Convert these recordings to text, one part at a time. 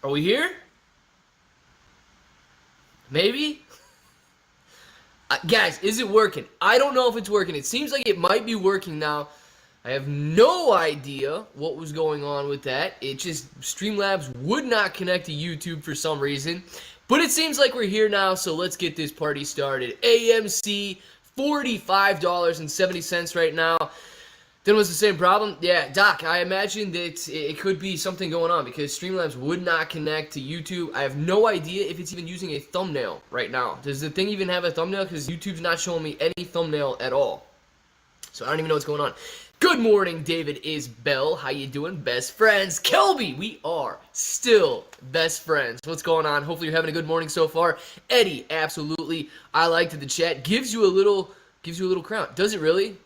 Are we here? Maybe? Guys, is it working? I don't know if it's working. It seems like it might be working now. I have no idea what was going on with that. It just, Streamlabs would not connect to YouTube for some reason. But it seems like we're here now, so let's get this party started. AMC, $45.70 right now. Then was the same problem? Yeah, Doc, I imagine that it could be something going on because Streamlabs would not connect to YouTube. I have no idea if it's even using a thumbnail right now. Does the thing even have a thumbnail? Because YouTube's not showing me any thumbnail at all. So I don't even know what's going on. Good morning, David Isbell. How you doing? Best friends. Kelby, we are still best friends. What's going on? Hopefully you're having a good morning so far. Eddie, absolutely. I liked the chat. Gives you a little crown. Does it really?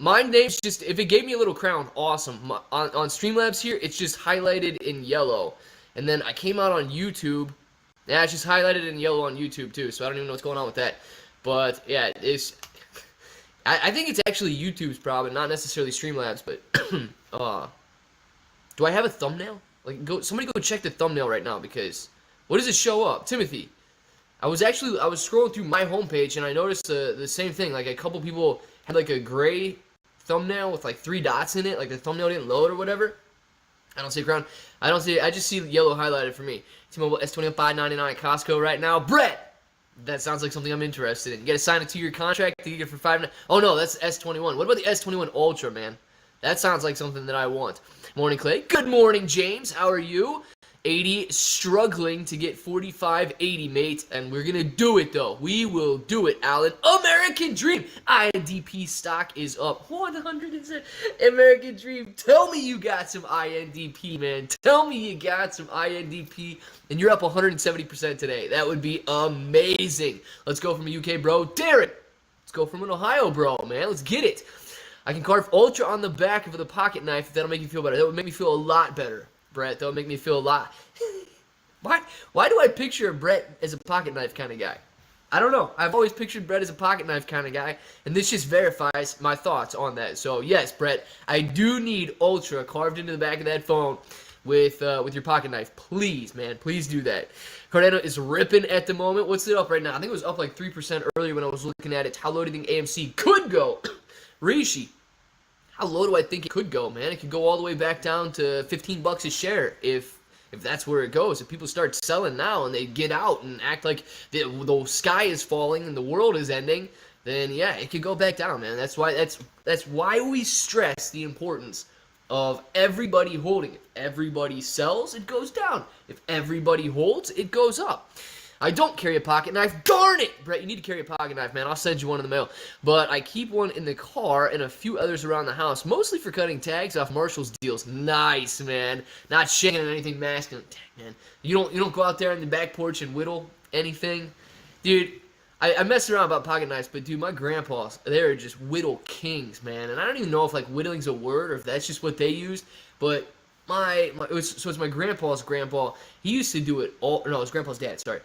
My name's just, if it gave me a little crown, awesome. On Streamlabs here, it's just highlighted in yellow. And then I came out on YouTube. Yeah, it's just highlighted in yellow on YouTube too, so I don't even know what's going on with that. But yeah, I think it's actually YouTube's problem, not necessarily Streamlabs, but do I have a thumbnail? Like, somebody go check the thumbnail right now, because what does it show up? Timothy. I was scrolling through my homepage and I noticed the same thing. Like, a couple people had like a gray thumbnail with like 3 dots in it, like the thumbnail didn't load or whatever. I don't see a crown. I just see yellow highlighted for me. T-Mobile S21 $5.99 at Costco right now. Brett, that sounds like something I'm interested in. You got to sign a 2-year contract to get it for $5. Oh no, that's S21. What about the S21 Ultra, man? That sounds like something that I want. Morning, Clay. Good morning, James. How are you? 80 struggling to get 45.80, mate, and we're gonna do it though. We will do it, Alan. American Dream. INDP stock is up 100%. American Dream. Tell me you got some INDP, man. Tell me you got some INDP, and you're up 170% today. That would be amazing. Let's go from a UK bro, Darren. Let's go from an Ohio bro, man. Let's get it. I can carve Ultra on the back of the pocket knife if that'll make you feel better. That would make me feel a lot better. Brett, that would make me feel a lot. Why do I picture Brett as a pocket knife kind of guy? I don't know. I've always pictured Brett as a pocket knife kind of guy, and this just verifies my thoughts on that. So yes, Brett, I do need Ultra carved into the back of that phone with your pocket knife. Please, man, please do that. Cardano is ripping at the moment. What's it up right now? I think it was up like 3% earlier when I was looking at it. How low do you think AMC could go? Rishi. How low do I think it could go, man? It could go all the way back down to $15 a share if that's where it goes. If people start selling now and they get out and act like the sky is falling and the world is ending, then yeah, it could go back down, man. That's why we stress the importance of everybody holding. If everybody sells, it goes down. If everybody holds, it goes up. I don't carry a pocket knife. Darn it! Brett, you need to carry a pocket knife, man. I'll send you one in the mail. But I keep one in the car and a few others around the house, mostly for cutting tags off Marshall's deals. Nice, man. Not shaking at anything masculine. Dang, man. You don't go out there on the back porch and whittle anything? Dude, I mess around about pocket knives, but dude, my grandpas, they're just whittle kings, man. And I don't even know if like whittling's a word or if that's just what they used, but it's my grandpa's grandpa. He used to do it all. No, his grandpa's dad. Sorry.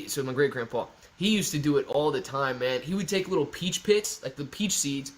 So my great grandpa. He used to do it all the time, man. He would take little peach pits, like the peach seeds,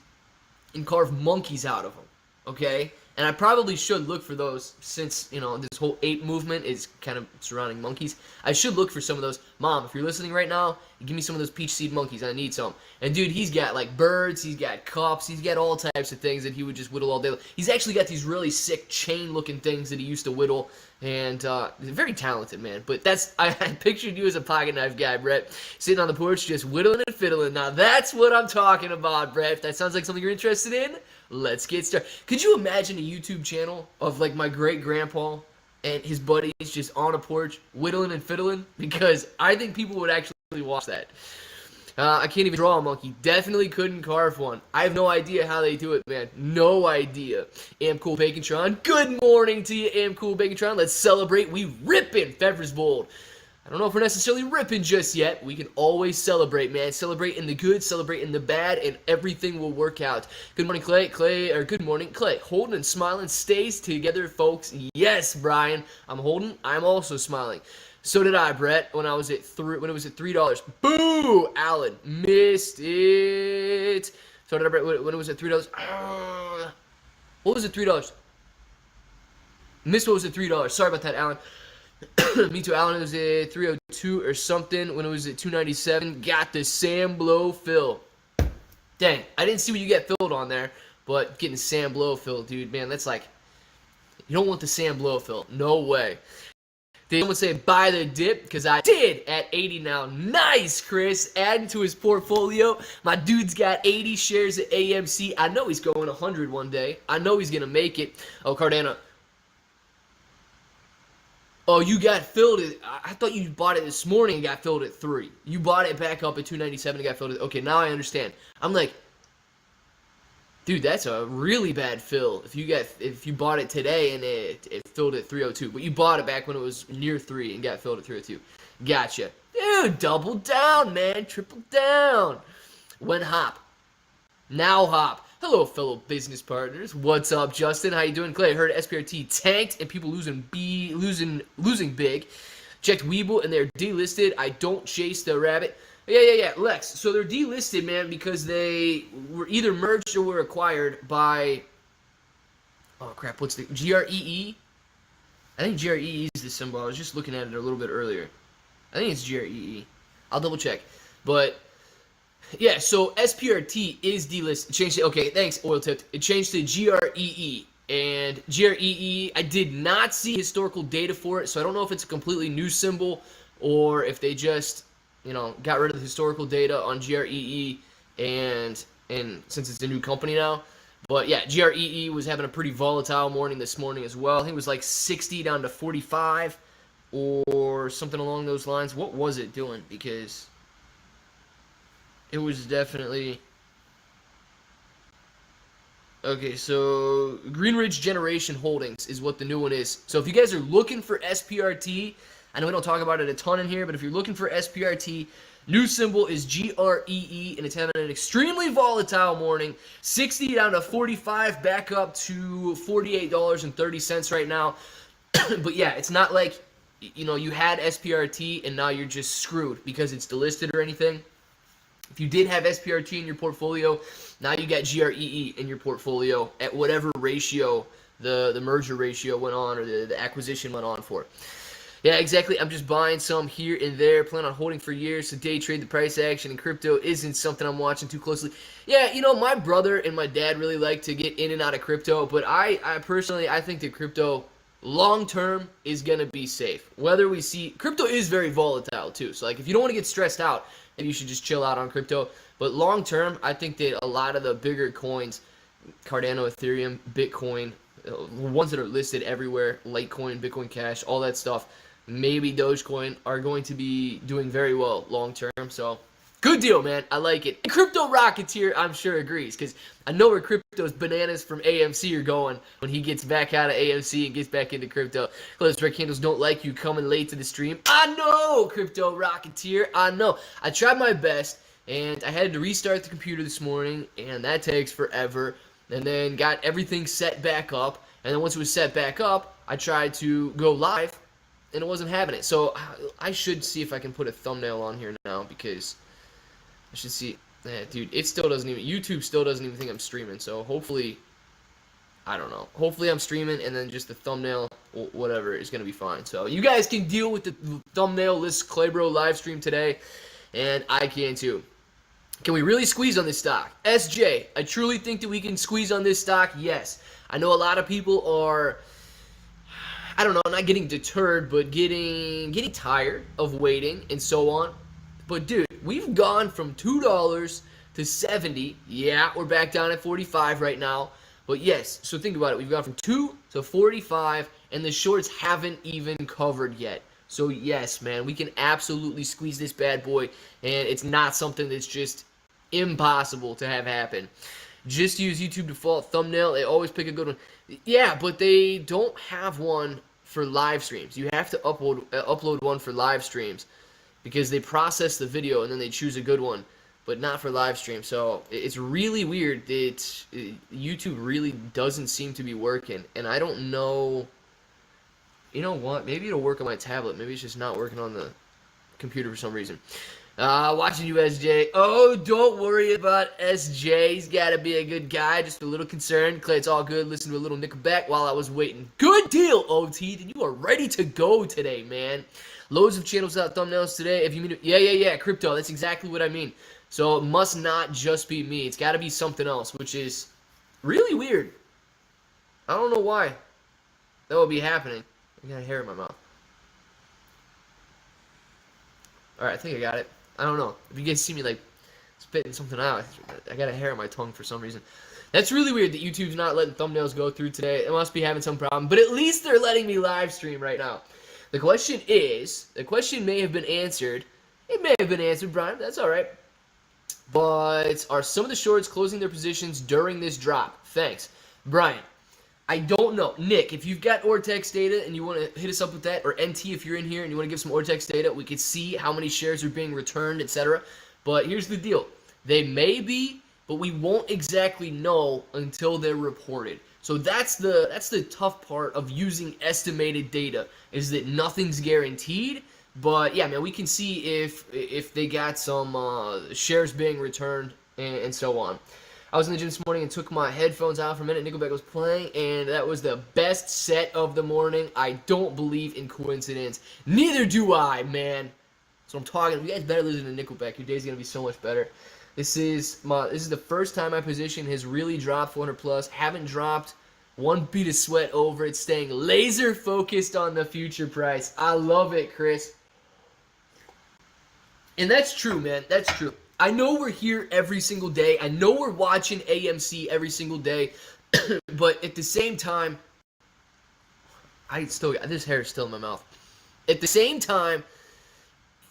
and carve monkeys out of them. Okay. And I probably should look for those since, this whole ape movement is kind of surrounding monkeys. I should look for some of those. Mom, if you're listening right now, give me some of those peach seed monkeys. I need some. And dude, he's got like birds, he's got cups, he's got all types of things that he would just whittle all day. He's actually got these really sick chain-looking things that he used to whittle. And very talented, man. But I pictured you as a pocket knife guy, Brett, sitting on the porch just whittling and fiddling. Now that's what I'm talking about, Brett. If that sounds like something you're interested in, let's get started. Could you imagine a YouTube channel of like my great grandpa and his buddies just on a porch whittling and fiddling? Because I think people would actually watch that. I can't even draw a monkey. Definitely couldn't carve one. I have no idea how they do it, man. No idea. Am Cool Bacon-tron. Good morning to you, Am Cool Bacon-tron. Let's celebrate. We rippin' Fevers Bold. I don't know if we're necessarily ripping just yet. We can always celebrate, man. Celebrate in the good, celebrate in the bad, and everything will work out. Good morning, Clay. Good morning, Clay. Holding and smiling stays together, folks. Yes, Brian. I'm holding. I'm also smiling. So did I, Brett, when it was at $3. Boo! Alan missed it. So did I, Brett, when it was at $3. What was it, $3? Missed what was at $3. Sorry about that, Alan. Me too. Allen was at 302 or something when it was at 297. Got the Sam Blow fill. Dang, I didn't see what you get filled on there, but getting Sam Blow fill, dude, man, that's like, you don't want the Sam Blow fill. No way. Did someone say buy the dip? Because I did at 80 now. Nice, Chris. Adding to his portfolio. My dude's got 80 shares at AMC. I know he's going 100 one day. I know he's going to make it. Oh, Cardano. Oh, you got filled at, I thought you bought it this morning and got filled at 3. You bought it back up at 297 and got filled at, okay, now I understand. I'm like, dude, that's a really bad fill. If you bought it today and it filled at 302, but you bought it back when it was near 3 and got filled at 302. Gotcha. Dude, double down, man. Triple down. When hop. Now hop. Hello, fellow business partners. What's up, Justin? How you doing? Clay, I heard SPRT tanked and people losing big. Checked Webull and they're delisted. I don't chase the rabbit. Yeah. Lex, so they're delisted, man, because they were either merged or were acquired by, oh crap, what's the, GREE? I think GREE is the symbol. I was just looking at it a little bit earlier. I think it's GREE. I'll double check. But, yeah, so SPRT is delisted. It changed to, okay, thanks, Oil Tipped. It changed to GREE. And GREE, I did not see historical data for it, so I don't know if it's a completely new symbol or if they just, you know, got rid of the historical data on GREE and since it's a new company now. But yeah, GREE was having a pretty volatile morning this morning as well. I think it was like 60 down to 45 or something along those lines. What was it doing? Because it was definitely... Okay, so Greenridge Generation Holdings is what the new one is. So if you guys are looking for SPRT, I know we don't talk about it a ton in here, but if you're looking for SPRT, new symbol is GREE, and it's having an extremely volatile morning. 60 down to 45, back up to $48.30 right now. But yeah, it's not like, you know, you had SPRT and now you're just screwed because it's delisted or anything. If you did have SPRT in your portfolio, now you got GREE in your portfolio at whatever ratio the merger ratio went on or the acquisition went on for. Yeah, exactly. I'm just buying some here and there. Plan on holding for years. So day trade, the price action in crypto isn't something I'm watching too closely. Yeah, you know, my brother and my dad really like to get in and out of crypto, but I personally, I think that crypto long term is going to be safe. Whether we see, crypto is very volatile too. So like if you don't want to get stressed out, maybe you should just chill out on crypto. But long term, I think that a lot of the bigger coins, Cardano, Ethereum, Bitcoin, ones that are listed everywhere, Litecoin, Bitcoin Cash, all that stuff, maybe Dogecoin are going to be doing very well long term. So good deal, man. I like it. And Crypto Rocketeer, I'm sure, agrees because I know where Crypto's bananas from AMC are going when he gets back out of AMC and gets back into crypto. Those red candles don't like you coming late to the stream. I know, Crypto Rocketeer. I know. I tried my best, and I had to restart the computer this morning, and that takes forever. And then got everything set back up. And then once it was set back up, I tried to go live, and it wasn't having it. So I should see if I can put a thumbnail on here now because I should see. Dude, it still doesn't even, YouTube still doesn't even think I'm streaming. So hopefully, I don't know. Hopefully I'm streaming and then just the thumbnail, whatever, is going to be fine. So you guys can deal with the thumbnail-less Claybro live stream today, and I can too. Can we really squeeze on this stock? SJ, I truly think that we can squeeze on this stock. Yes. I know a lot of people are, I don't know, not getting deterred, but getting tired of waiting and so on. But dude, we've gone from $2 to 70. Yeah, we're back down at 45 right now. But yes, so think about it. We've gone from 2 to 45, and the shorts haven't even covered yet. So yes, man, we can absolutely squeeze this bad boy, and it's not something that's just impossible to have happen. Just use YouTube default thumbnail. They always pick a good one. Yeah, but they don't have one for live streams. You have to upload one for live streams because they process the video and then they choose a good one, but not for live stream. So it's really weird that YouTube really doesn't seem to be working, and I don't know. You know what? Maybe it'll work on my tablet. Maybe it's just not working on the computer for some reason. Watching you, SJ. Oh, don't worry about SJ. He's got to be a good guy. Just a little concerned. Clay, it's all good. Listen to a little Nickelback while I was waiting. Good deal, OT. Then you are ready to go today, man. Loads of channels out thumbnails today. If you mean, yeah, crypto. That's exactly what I mean. So it must not just be me. It's got to be something else, which is really weird. I don't know why that would be happening. I got a hair in my mouth. Alright, I think I got it. I don't know. If you guys see me, like, spitting something out, I got a hair on my tongue for some reason. That's really weird that YouTube's not letting thumbnails go through today. It must be having some problem. But at least they're letting me live stream right now. The question may have been answered. It may have been answered, Brian. That's alright. But are some of the shorts closing their positions during this drop? Thanks. Brian, I don't know. Nick, if you've got Ortex data and you want to hit us up with that, or NT if you're in here and you want to give some Ortex data, we can see how many shares are being returned, etc. But here's the deal. They may be, but we won't exactly know until they're reported. So that's the tough part of using estimated data, is that nothing's guaranteed. But yeah, man, we can see if they got some shares being returned and so on. I was in the gym this morning and took my headphones out for a minute. Nickelback was playing, and that was the best set of the morning. I don't believe in coincidence. Neither do I, man. So I'm talking. You guys better listen to Nickelback. Your day's gonna be so much better. This is the first time my position has really dropped 400 plus. Haven't dropped one bead of sweat over it. Staying laser focused on the future price. I love it, Chris. And that's true, man. That's true. I know we're here every single day. I know we're watching AMC every single day. But at the same time, this hair is still in my mouth. At the same time,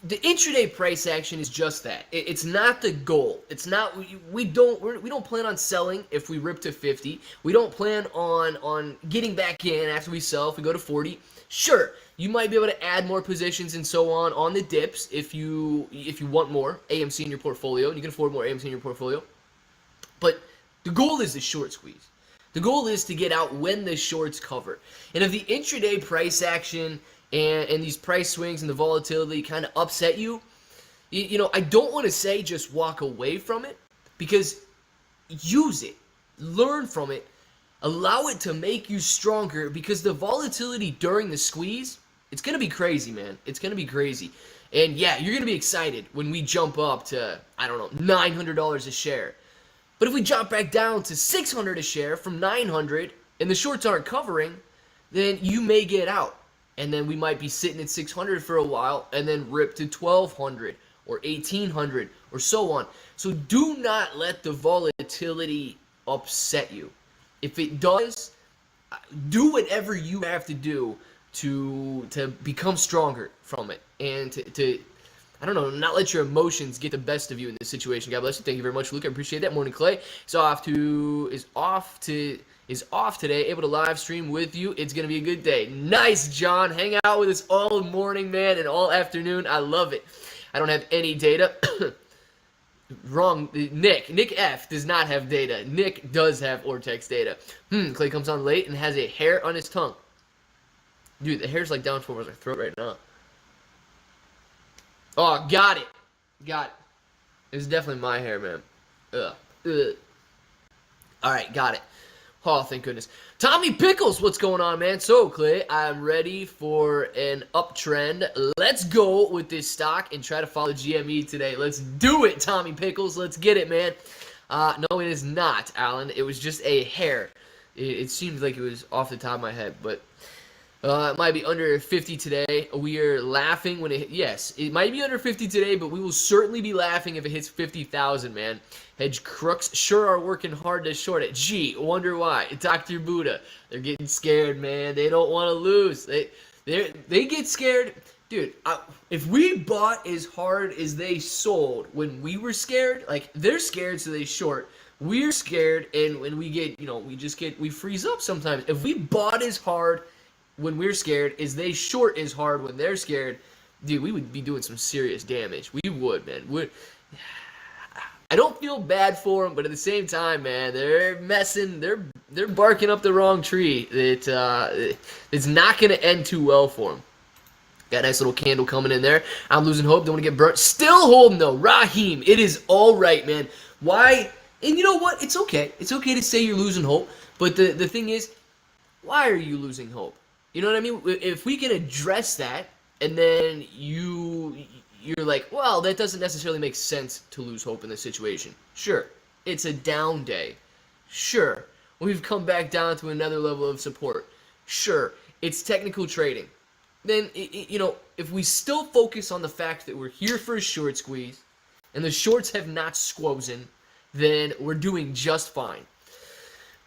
the intraday price action is just that. It's not the goal. It's not. We don't plan on selling if we rip to 50. We don't plan on getting back in after we sell if we go to 40. Sure, you might be able to add more positions and so on the dips if you want more AMC in your portfolio and you can afford more AMC in your portfolio. But the goal is the short squeeze. The goal is to get out when the shorts cover. And if the intraday price action and these price swings and the volatility kind of upset you, you know, I don't want to say just walk away from it, because use it, learn from it, allow it to make you stronger, because the volatility during the squeeze, it's going to be crazy, man. It's going to be crazy. And yeah, you're going to be excited when we jump up to, I don't know, $900 a share. But if we drop back down to $600 a share from $900 and the shorts aren't covering, then you may get out. And then we might be sitting at $600 for a while and then rip to $1,200 or $1,800 or so on. So do not let the volatility upset you. If it does, do whatever you have to do to become stronger from it, and to I don't know, not let your emotions get the best of you in this situation. God bless you. Thank you very much, Luke. I appreciate that. Morning, Clay is off today. Able to live stream with you. It's gonna be a good day. Nice, John. Hang out with us all morning, man, and all afternoon. I love it. I don't have any data. Wrong. Nick F does not have data. Nick does have Ortex data. Clay comes on late and has a hair on his tongue. Dude, the hair's like down towards my throat right now. Oh, got it. It's definitely my hair, man. Ugh. Alright, got it. Oh, thank goodness. Tommy Pickles, what's going on, man? So, Clay, I'm ready for an uptrend. Let's go with this stock and try to follow GME today. Let's do it, Tommy Pickles. Let's get it, man. No, it is not, Alan. It was just a hair. It seemed like it was off the top of my head, but it might be under 50 today. We are laughing when yes, it might be under 50 today, but we will certainly be laughing if it hits 50,000, man. Hedge crooks sure are working hard to short it. Gee, wonder why. Dr. Buddha, they're getting scared, man. They don't want to lose. They get scared. Dude, if we bought as hard as they sold when we were scared, like, they're scared so they short. We're scared, and when we get, we freeze up sometimes. If we bought as hard when we're scared as they short as hard when they're scared, dude, we would be doing some serious damage. We would, man. I don't feel bad for them, but at the same time, man, they're messing. They're barking up the wrong tree. It's not going to end too well for them. Got a nice little candle coming in there. I'm losing hope. Don't want to get burnt. Still holding, though. Raheem, it is all right, man. Why? And you know what? It's okay. It's okay to say you're losing hope. But the thing is, why are you losing hope? You know what I mean? If we can address that, and then you're like, well, that doesn't necessarily make sense to lose hope in this situation. Sure, it's a down day. Sure, we've come back down to another level of support. Sure, it's technical trading. Then, if we still focus on the fact that we're here for a short squeeze, and the shorts have not squozen, then we're doing just fine.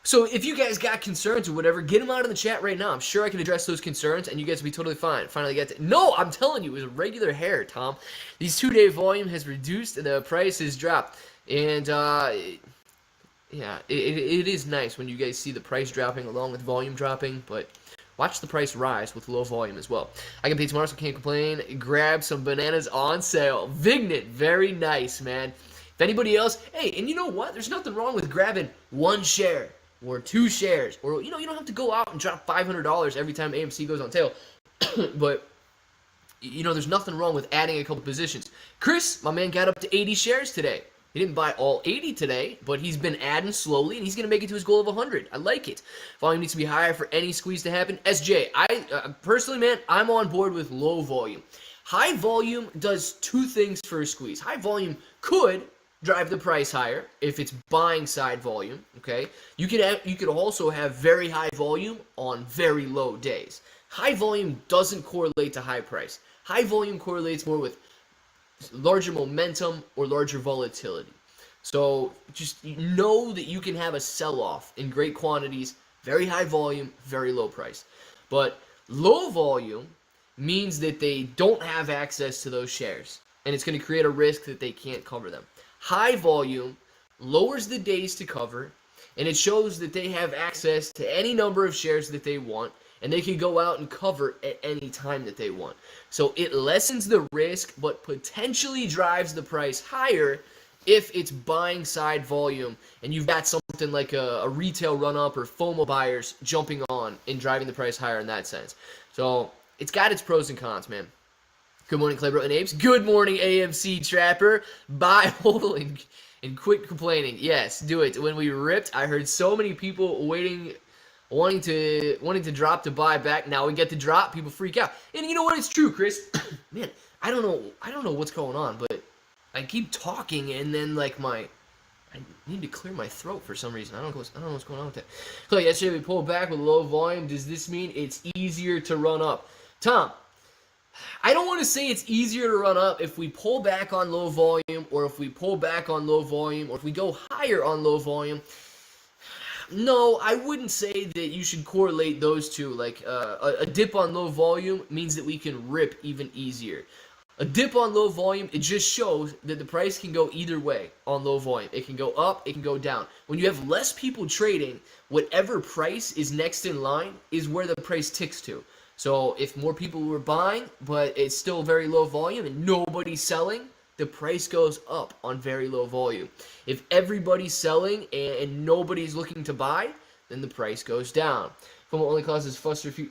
So if you guys got concerns or whatever, get them out in the chat right now. I'm sure I can address those concerns, and you guys will be totally fine. Finally get to... No, I'm telling you, it was a regular hair, Tom. These 2-day volume has reduced, and the price has dropped. And, yeah, it is nice when you guys see the price dropping along with volume dropping, but watch the price rise with low volume as well. I can pay tomorrow, so can't complain. Grab some bananas on sale. Vignit, very nice, man. If anybody else... Hey, and you know what? There's nothing wrong with grabbing one share. Or 2 shares, or you don't have to go out and drop $500 every time AMC goes on sale. But there's nothing wrong with adding a couple positions. Chris, my man, got up to 80 shares today. He didn't buy all 80 today, but he's been adding slowly, and he's going to make it to his goal of 100. I like it. Volume needs to be higher for any squeeze to happen. SJ, I personally, man, I'm on board with low volume. High volume does 2 things for a squeeze. High volume could drive the price higher if it's buying side volume. Okay, you could also have very high volume on very low days. High volume doesn't correlate to high price. High volume correlates more with larger momentum or larger volatility. So just know that you can have a sell-off in great quantities, very high volume, very low price. But low volume means that they don't have access to those shares, and it's going to create a risk that they can't cover them. High volume lowers the days to cover, and it shows that they have access to any number of shares that they want, and they can go out and cover at any time that they want. So it lessens the risk, but potentially drives the price higher if it's buying side volume, and you've got something like a retail run-up or FOMO buyers jumping on and driving the price higher in that sense. So it's got its pros and cons, man. Good morning, Claybro and Apes. Good morning, AMC Trapper. Buy, hold, and quit complaining. Yes, do it. When we ripped, I heard so many people wanting to drop to buy back. Now we get to drop, people freak out. And you know what? It's true, Chris. Man, I don't know what's going on, but I keep talking, and then I need to clear my throat for some reason. I don't know what's going on with that. So yesterday we pulled back with low volume. Does this mean it's easier to run up? Tom, I don't want to say it's easier to run up if we pull back on low volume, or if we pull back on low volume, or if we go higher on low volume. No, I wouldn't say that you should correlate those two. A dip on low volume means that we can rip even easier. A dip on low volume, it just shows that the price can go either way on low volume. It can go up, it can go down. When you have less people trading, whatever price is next in line is where the price ticks to. So if more people were buying, but it's still very low volume and nobody's selling, the price goes up on very low volume. If everybody's selling and nobody's looking to buy, then the price goes down. FOMO only causes faster future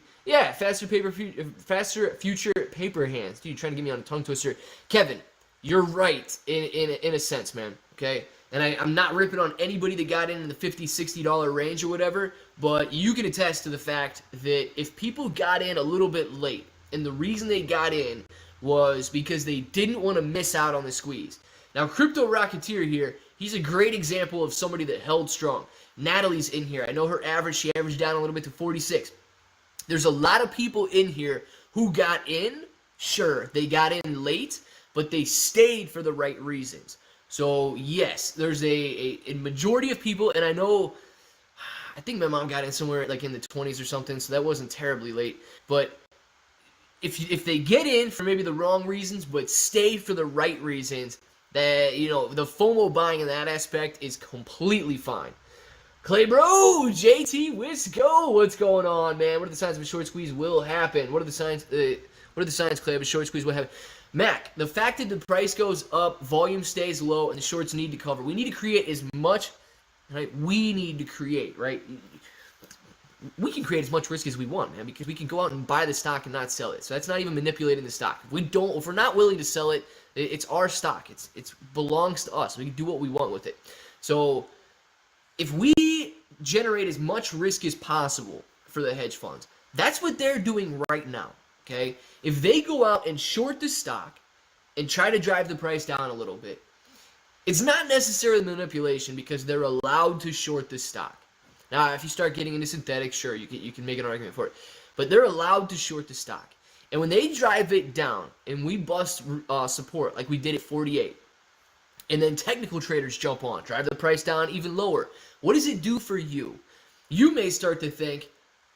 paper hands. Dude, you're trying to get me on a tongue twister. Kevin, you're right in a sense, man. Okay? And I'm not ripping on anybody that got in the $50, $60 range or whatever, but you can attest to the fact that if people got in a little bit late, and the reason they got in was because they didn't want to miss out on the squeeze. Now, Crypto Rocketeer here, he's a great example of somebody that held strong. Natalie's in here. I know her average, she averaged down a little bit to 46. There's a lot of people in here who got in. Sure, they got in late, but they stayed for the right reasons. So, yes, there's a majority of people, and I know, I think my mom got in somewhere like in the 20s or something, so that wasn't terribly late. But if they get in for maybe the wrong reasons, but stay for the right reasons, that, the FOMO buying in that aspect is completely fine. Clay Bro, JT Wisco, what's going on, man? What are the signs of a short squeeze will happen? What are the signs, Clay, of a short squeeze will happen? Mac, the fact that the price goes up, volume stays low, and the shorts need to cover. We need to create as much, right? We need to create, right? we can create as much risk as we want, man, because we can go out and buy the stock and not sell it. So that's not even manipulating the stock. If we're not willing to sell it, it's our stock. It belongs to us. We can do what we want with it. So if we generate as much risk as possible for the hedge funds, that's what they're doing right now. Okay? If they go out and short the stock and try to drive the price down a little bit, it's not necessarily manipulation because they're allowed to short the stock. Now, if you start getting into synthetics, sure, you can make an argument for it. But they're allowed to short the stock. And when they drive it down and we bust support like we did at 48, and then technical traders jump on, drive the price down even lower, what does it do for you? You may start to think,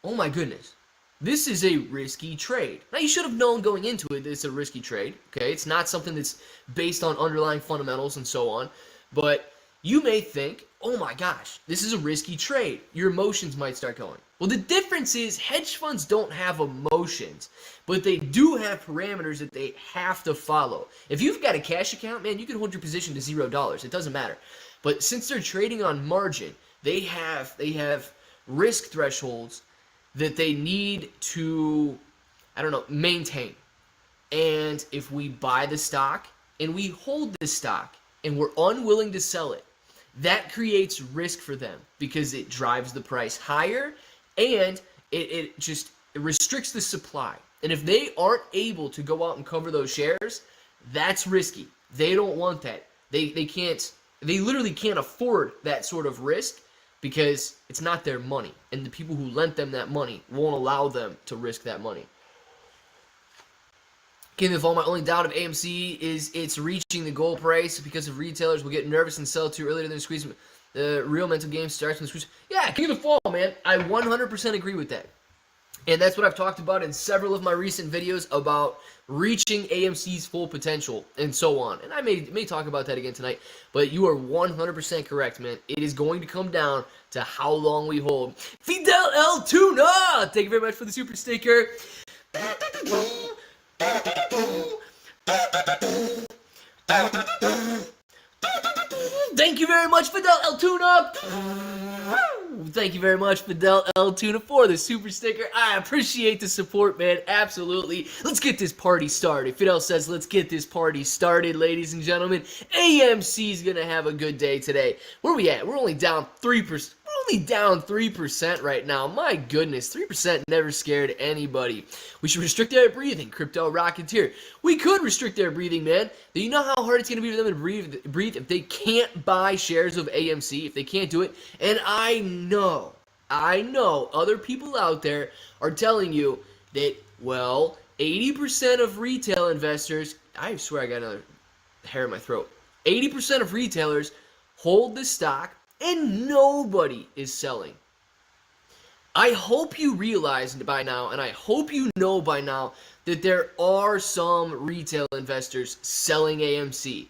oh my goodness, this is a risky trade. Now, you should have known going into it that it's a risky trade. Okay, it's not something that's based on underlying fundamentals and so on. But you may think, oh my gosh, this is a risky trade. Your emotions might start going. Well, the difference is hedge funds don't have emotions, but they do have parameters that they have to follow. If you've got a cash account, man, you can hold your position to $0. It doesn't matter. But since they're trading on margin, they have risk thresholds that they need to, maintain. And if we buy the stock and we hold the stock and we're unwilling to sell it, that creates risk for them because it drives the price higher and it restricts the supply. And if they aren't able to go out and cover those shares, that's risky. They don't want that. They literally can't afford that sort of risk because it's not their money. And the people who lent them that money won't allow them to risk that money. King of all, my only doubt of AMC is it's reaching the goal price because of retailers will get nervous and sell too early than the squeeze. The real mental game starts when the squeeze. Yeah, King of the Fall, man. I 100% agree with that. And that's what I've talked about in several of my recent videos about reaching AMC's full potential and so on. And I may talk about that again tonight. But you are 100% correct, man. It is going to come down to how long we hold. Fidel El Tuna! Thank you very much for the super sticker. Thank you very much, Fidel El Tuna. Thank you very much, Fidel El Tuna, for the super sticker. I appreciate the support, man. Absolutely. Let's get this party started. Fidel says, let's get this party started, ladies and gentlemen. AMC's going to have a good day today. Where are we at? We're only down 3%. We're only down 3% right now. My goodness, 3% never scared anybody. We should restrict their breathing. Crypto Rocketeer. We could restrict their breathing, man. Do you know how hard it's going to be for them to breathe if they can't buy shares of AMC, if they can't do it? And I know other people out there are telling you that, well, 80% of retail investors, I swear I got another hair in my throat, 80% of retailers hold the stock and nobody is selling. I hope you realize by now, and I hope you know by now, that there are some retail investors selling AMC.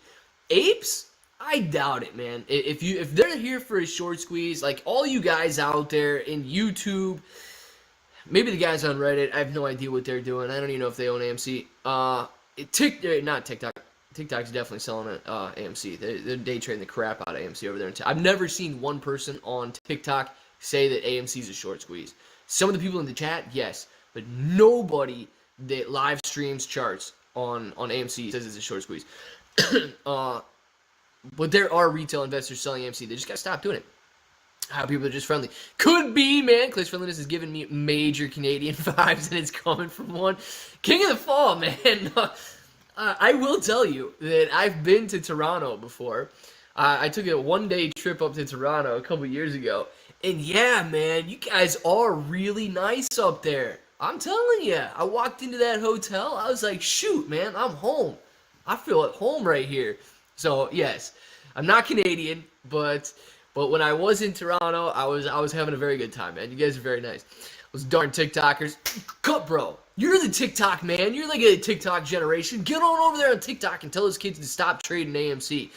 Apes? I doubt it, man. If they're here for a short squeeze, like all you guys out there in YouTube, maybe the guys on Reddit, I have no idea what they're doing. I don't even know if they own AMC. Not TikTok. TikTok's definitely selling AMC. They're day trading the crap out of AMC over there. I've never seen one person on TikTok say that AMC is a short squeeze. Some of the people in the chat, yes, but nobody that live streams charts on AMC says it's a short squeeze. But there are retail investors selling AMC. They just gotta stop doing it. How people are just friendly. Could be, man. Clay's friendliness is giving me major Canadian vibes, and it's coming from one. King of the Fall, man. I will tell you that I've been to Toronto before. I took a one-day trip up to Toronto a couple years ago. And yeah, man, you guys are really nice up there. I'm telling you. I walked into that hotel. I was like, shoot, man, I'm home. I feel at home right here. So, yes, I'm not Canadian, but when I was in Toronto, I was having a very good time, man. You guys are very nice. Those darn TikTokers. Cut, bro. You're the TikTok man. You're like a TikTok generation. Get on over there on TikTok and tell those kids to stop trading AMC.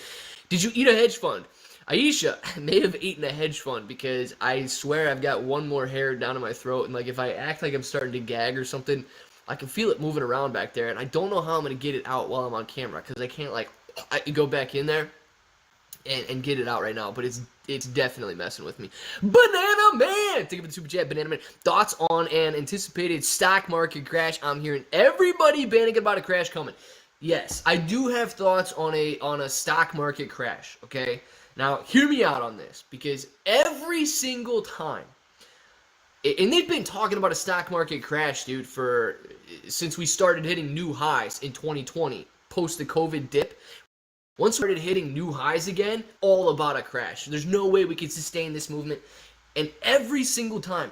Did you eat a hedge fund? Aisha may have eaten a hedge fund because I swear I've got one more hair down in my throat, and like if I act like I'm starting to gag or something, I can feel it moving around back there, and I don't know how I'm going to get it out while I'm on camera because I can't like go back in there and get it out right now, but it's it's definitely messing with me. Banana Man! Thank you for the super chat, Banana Man. Thoughts on an anticipated stock market crash? I'm hearing everybody panicking about a crash coming. Yes, I do have thoughts on a stock market crash, okay? Now, hear me out on this, because every single time, and they've been talking about a stock market crash, dude, since we started hitting new highs in 2020, post the COVID dip. Once we started hitting new highs again, all about a crash. There's no way we could sustain this movement. And every single time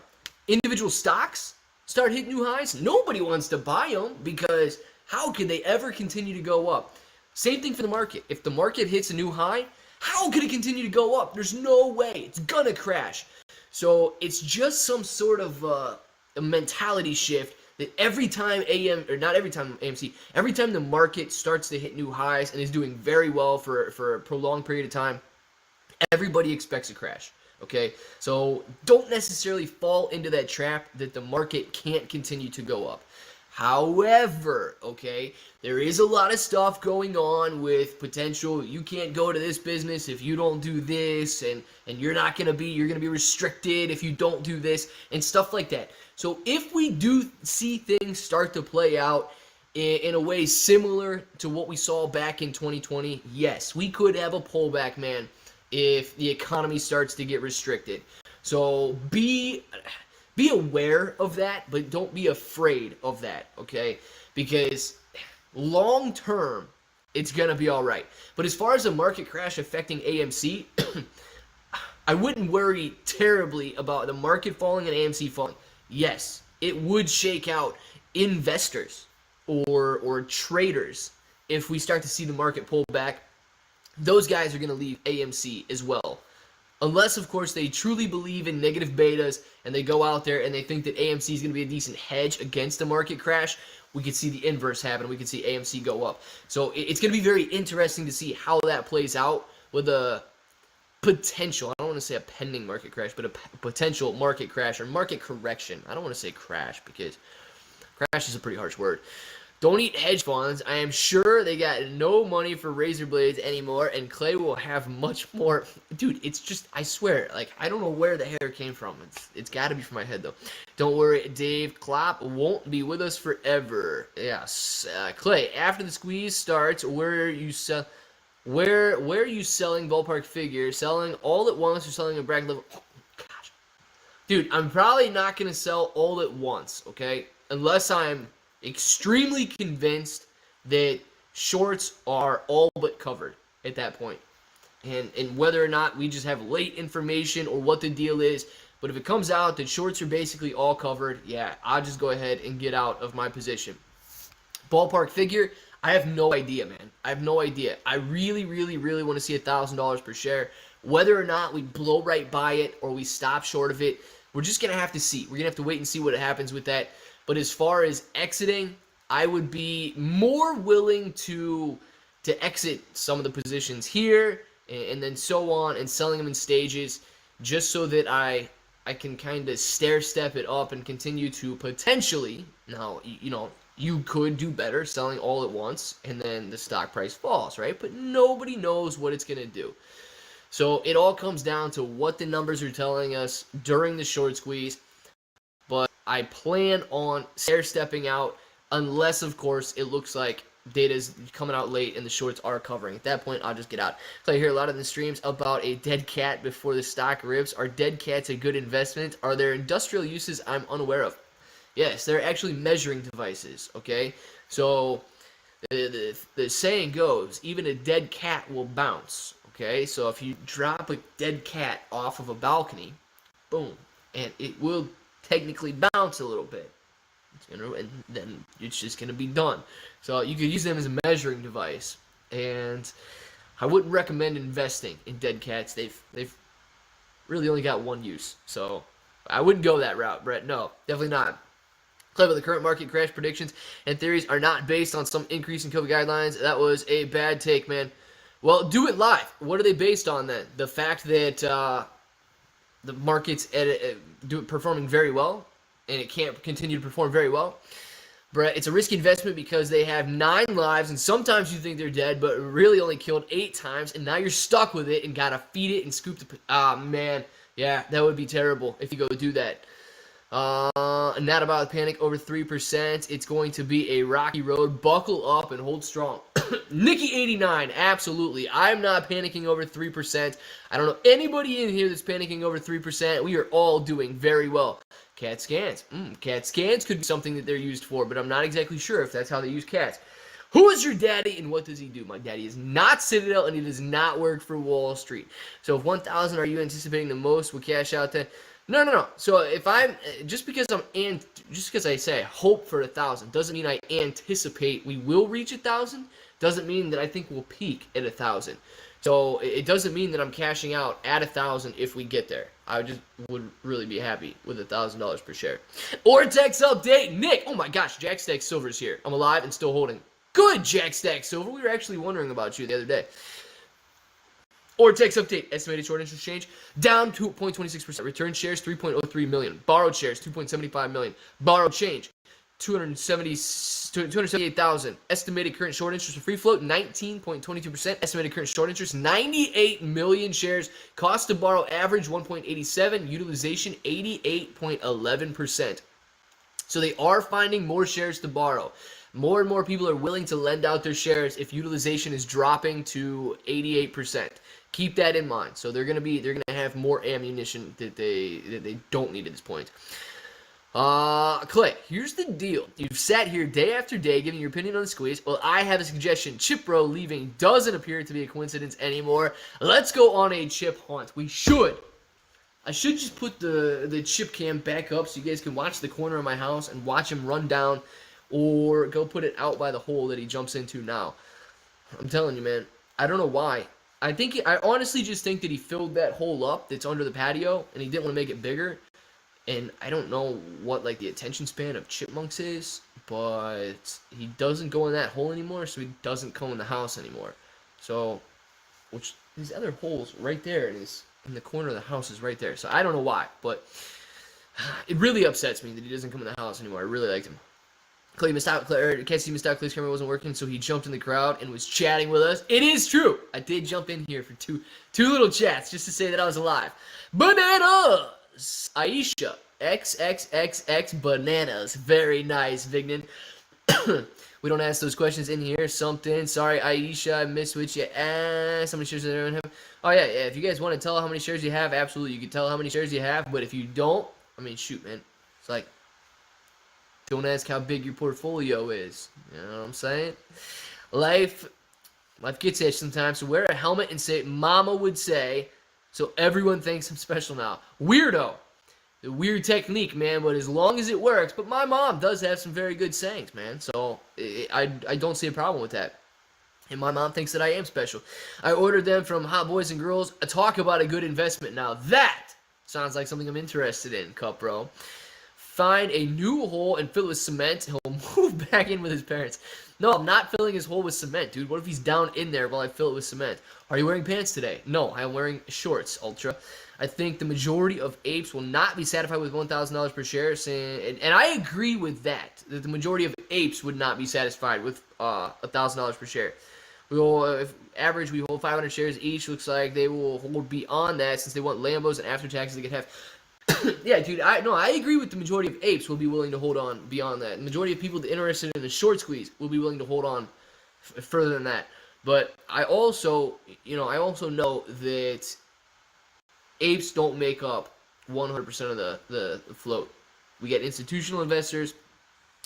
individual stocks start hitting new highs, nobody wants to buy them, because how could they ever continue to go up? Same thing for the market. If the market hits a new high, how could it continue to go up? There's no way. It's gonna crash. So it's just some sort of a mentality shift that every time every time the market starts to hit new highs and is doing very well for a prolonged period of time, everybody expects a crash. Okay, so don't necessarily fall into that trap that the market can't continue to go up. However, okay, there is a lot of stuff going on with potential, you can't go to this business if you don't do this, and you're gonna be restricted if you don't do this, and stuff like that. So if we do see things start to play out in a way similar to what we saw back in 2020, yes, we could have a pullback, man, if the economy starts to get restricted. So be aware of that, but don't be afraid of that, okay? Because long term, it's going to be all right. But as far as a market crash affecting AMC, I wouldn't worry terribly about the market falling and AMC falling. Yes, it would shake out investors or traders if we start to see the market pull back. Those guys are going to leave AMC as well. Unless, of course, they truly believe in negative betas and they go out there and they think that AMC is going to be a decent hedge against a market crash, we could see the inverse happen. We could see AMC go up. So it's going to be very interesting to see how that plays out with a potential, I don't want to say a pending market crash, but a potential market crash or market correction. I don't want to say crash because crash is a pretty harsh word. Don't eat hedge funds. I am sure they got no money for razor blades anymore, and Clay will have much more. Dude, it's just, I swear, like, I don't know where the hair came from. It's got to be from my head, though. Don't worry, Dave Klopp won't be with us forever. Yes. Clay, after the squeeze starts, where are you selling ballpark figures? Selling all at once or selling a bracket level? Oh, gosh. Dude, I'm probably not going to sell all at once, okay? Unless I'm extremely convinced that shorts are all but covered at that point. And whether or not we just have late information or what the deal is, but if it comes out that shorts are basically all covered, yeah, I'll just go ahead and get out of my position. Ballpark figure, I have no idea, man. I have no idea. I really, really, really want to see $1,000 per share. Whether or not we blow right by it or we stop short of it, we're just going to have to see. We're going to have to wait and see what happens with that. But as far as exiting, I would be more willing to exit some of the positions here and then so on, and selling them in stages, just so that I can kind of stair step it up and continue to potentially, now, you know, you could do better selling all at once and then the stock price falls, right? But nobody knows what it's going to do. So it all comes down to what the numbers are telling us during the short squeeze. But I plan on stair-stepping out unless, of course, it looks like data is coming out late and the shorts are covering. At that point, I'll just get out. So I hear a lot of the streams about a dead cat before the stock rips. Are dead cats a good investment? Are there industrial uses I'm unaware of? Yes, they're actually measuring devices, okay? So the saying goes, even a dead cat will bounce, okay? So if you drop a dead cat off of a balcony, boom, and it will technically bounce a little bit, you know, and then it's just going to be done. So you could use them as a measuring device, and I wouldn't recommend investing in dead cats. They've really only got one use, so I wouldn't go that route, Brett. No, definitely not. Clever, the current market crash predictions and theories are not based on some increase in COVID guidelines. That was a bad take, man. Well, do it live. What are they based on then? The fact that the market's performing very well, and it can't continue to perform very well. Brett, it's a risky investment because they have 9 lives, and sometimes you think they're dead, but really only killed 8 times, and now you're stuck with it and gotta feed it and scoop the. Ah, man. Yeah, that would be terrible if you go do that. Not about panic over 3%. It's going to be a rocky road. Buckle up and hold strong. Nikki89, absolutely. I'm not panicking over 3%. I don't know anybody in here that's panicking over 3%. We are all doing very well. Cat scans. Cat scans could be something that they're used for, but I'm not exactly sure if that's how they use cats. Who is your daddy and what does he do? My daddy is not Citadel and he does not work for Wall Street. So if 1,000 are you anticipating the most will cash out to... No. So if just because I say I hope for 1,000 doesn't mean I anticipate we will reach 1,000. Doesn't mean that I think we'll peak at 1,000. So it doesn't mean that I'm cashing out at 1,000 if we get there. I just would really be happy with $1,000 per share. Ortex update, Nick. Oh my gosh, Jack Stack Silver's here. I'm alive and still holding. Good, Jack Stack Silver. We were actually wondering about you the other day. Ortex update, estimated short interest change, down 2.26%. Return shares, 3.03 million. Borrowed shares, 2.75 million. Borrowed change, 278,000. Estimated current short interest for free float, 19.22%. Estimated current short interest, 98 million shares. Cost to borrow average, 1.87. Utilization, 88.11%. So they are finding more shares to borrow. More and more people are willing to lend out their shares if utilization is dropping to 88%. Keep that in mind. So they're gonna have more ammunition that they don't need at this point. Clay, here's the deal. You've sat here day after day giving your opinion on the squeeze. Well, I have a suggestion. Chip Bro leaving doesn't appear to be a coincidence anymore. Let's go on a chip hunt. I should just put the chip cam back up so you guys can watch the corner of my house and watch him run down, or go put it out by the hole that he jumps into now. I'm telling you, man. I don't know why. I honestly just think that he filled that hole up that's under the patio, and he didn't want to make it bigger. And I don't know what like the attention span of chipmunks is, but he doesn't go in that hole anymore, so he doesn't come in the house anymore. So, which these other holes right there is in the corner of the house is right there. So I don't know why, but it really upsets me that he doesn't come in the house anymore. I really liked him. Clay missed out. Can't see missed out. Clay's camera wasn't working, so he jumped in the crowd and was chatting with us. It is true. I did jump in here for two little chats just to say that I was alive. Bananas, Aisha, XXXX bananas. Very nice, Vignan. We don't ask those questions in here. Something. Sorry, Aisha, I missed what you asked. How many shares does everyone have? Oh yeah. If you guys want to tell how many shares you have, absolutely, you can tell how many shares you have. But if you don't, I mean, shoot, man. It's like, don't ask how big your portfolio is. You know what I'm saying? Life gets itchy sometimes. So wear a helmet and say, Mama would say, so everyone thinks I'm special now. Weirdo. The weird technique, man, but as long as it works. But my mom does have some very good sayings, man. So I don't see a problem with that. And my mom thinks that I am special. I ordered them from Hot Boys and Girls. Talk about a good investment now. That sounds like something I'm interested in, Cup Bro. Find a new hole and fill it with cement. He'll move back in with his parents. No, I'm not filling his hole with cement, dude. What if he's down in there while I fill it with cement? Are you wearing pants today? No, I'm wearing shorts, Ultra. I think the majority of apes will not be satisfied with $1,000 per share. And I agree with that the majority of apes would not be satisfied with $1,000 per share. We hold 500 shares each. Looks like they will hold beyond that since they want Lambos and after taxes they could have. Yeah, dude, I agree with the majority of apes will be willing to hold on beyond that. The majority of people interested in the short squeeze will be willing to hold on further than that. But I also know that apes don't make up 100% of the float. We get institutional investors.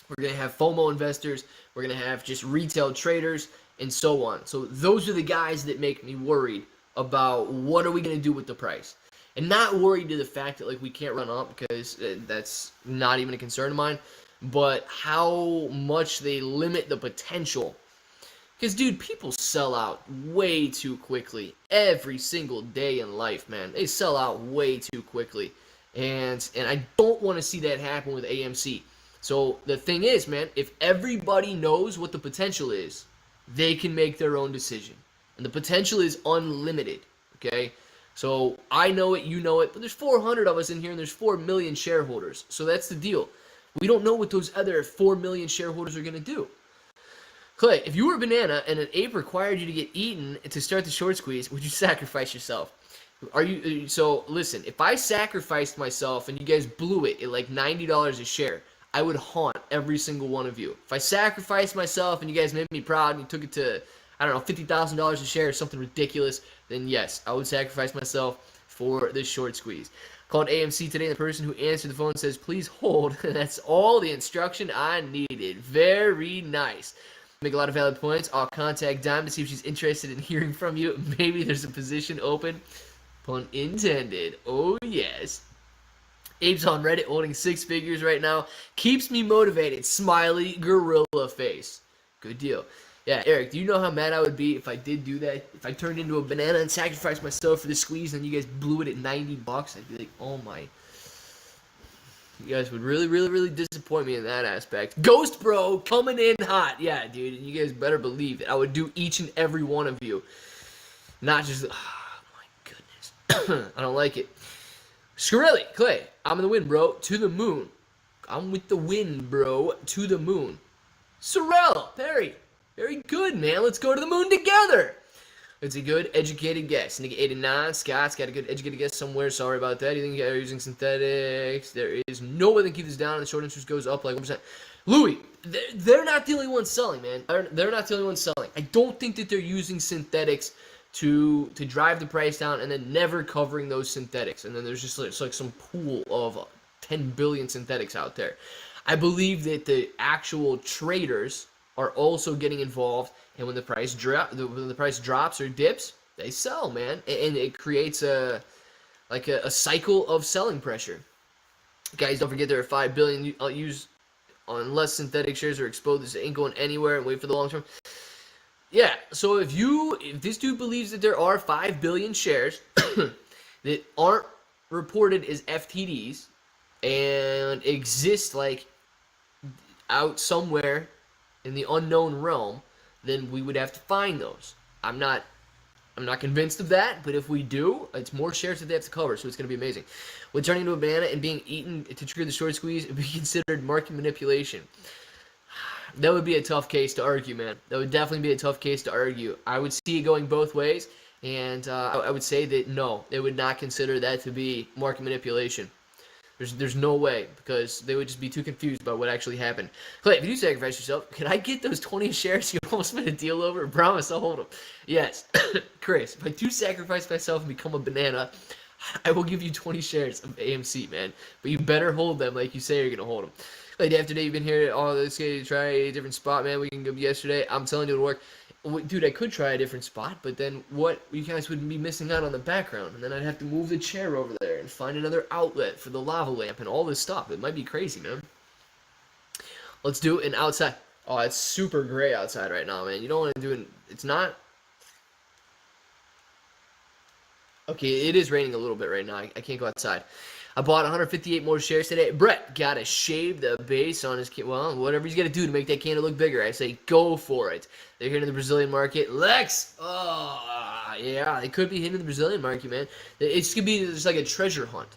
We're going to have FOMO investors. We're going to have just retail traders and so on. So those are the guys that make me worried about what are we going to do with the price. And not worried to the fact that like we can't run up because that's not even a concern of mine, but how much they limit the potential. Because, dude, people sell out way too quickly every single day in life, man. They sell out way too quickly. And I don't want to see that happen with AMC. So the thing is, man, if everybody knows what the potential is, they can make their own decision. And the potential is unlimited, okay? So I know it, you know it, but there's 400 of us in here and there's 4 million shareholders. So that's the deal. We don't know what those other 4 million shareholders are going to do. Clay, if you were a banana and an ape required you to get eaten to start the short squeeze, would you sacrifice yourself? So listen, if I sacrificed myself and you guys blew it at like $90 a share, I would haunt every single one of you. If I sacrificed myself and you guys made me proud and you took it to, I don't know, $50,000 a share or something ridiculous, then yes, I would sacrifice myself for this short squeeze. Called AMC today, and the person who answered the phone says, please hold. That's all the instruction I needed. Very nice. Make a lot of valid points. I'll contact Dime to see if she's interested in hearing from you. Maybe there's a position open. Pun intended. Oh, yes. Ape's on Reddit holding 6 figures right now. Keeps me motivated. Smiley gorilla face. Good deal. Yeah, Eric, do you know how mad I would be if I did do that? If I turned into a banana and sacrificed myself for the squeeze and you guys blew it at $90, I'd be like, oh my. You guys would really, really, really disappoint me in that aspect. Ghost Bro coming in hot. Yeah, dude, and you guys better believe it. I would do each and every one of you. Not just, oh my goodness. I don't like it. Shkreli, Clay, I'm in the wind, bro. To the moon. I'm with the wind, bro. To the moon. Sorrel, Perry. Very good, man. Let's go to the moon together. It's a good, educated guess. Nigga 89. Scott's got a good, educated guess somewhere. Sorry about that. You think you're using synthetics? There is no way they keep this down, and the short interest goes up like 1%. Louis, they're not the only ones selling, man. They're not the only ones selling. I don't think that they're using synthetics to drive the price down and then never covering those synthetics. And then there's just like some pool of 10 billion synthetics out there. I believe that the actual traders are also getting involved, and when the price drops or dips, they sell, man, and it creates a cycle of selling pressure. Guys, don't forget there are 5 billion. I'll use unless synthetic shares are exposed. This ain't going anywhere, and wait for the long term. Yeah, so if this dude believes that there are 5 billion shares that aren't reported as FTDs and exist like out somewhere in the unknown realm, then we would have to find those. I'm not convinced of that, but if we do, it's more shares that they have to cover, so it's going to be amazing. Would turning into a banana and being eaten to trigger the short squeeze be considered market manipulation? That would be a tough case to argue, man. That would definitely be a tough case to argue. I would see it going both ways, and I would say that no, they would not consider that to be market manipulation. There's no way, because they would just be too confused about what actually happened. Clay, if you do sacrifice yourself, can I get those 20 shares you almost made a deal over? I promise I'll hold them. Yes. Chris, if I do sacrifice myself and become a banana, I will give you 20 shares of AMC, man. But you better hold them like you say you're going to hold them. Clay, day after day, you've been here. Oh, let's try a different spot, man. We can go yesterday. I'm telling you it'll work. Dude, I could try a different spot, but then what? You guys would be missing out on the background, and then I'd have to move the chair over there and find another outlet for the lava lamp and all this stuff. It might be crazy, man. Let's do it in outside. Oh, it's super gray outside right now, man. You don't want to do it. It's not. Okay, it is raining a little bit right now. I can't go outside. I bought 158 more shares today. Brett gotta shave the base on his well, whatever he's gotta do to make that candle look bigger. I say go for it. They're hitting the Brazilian market. Lex, oh yeah, they could be hitting the Brazilian market, man. It's gonna be just like a treasure hunt.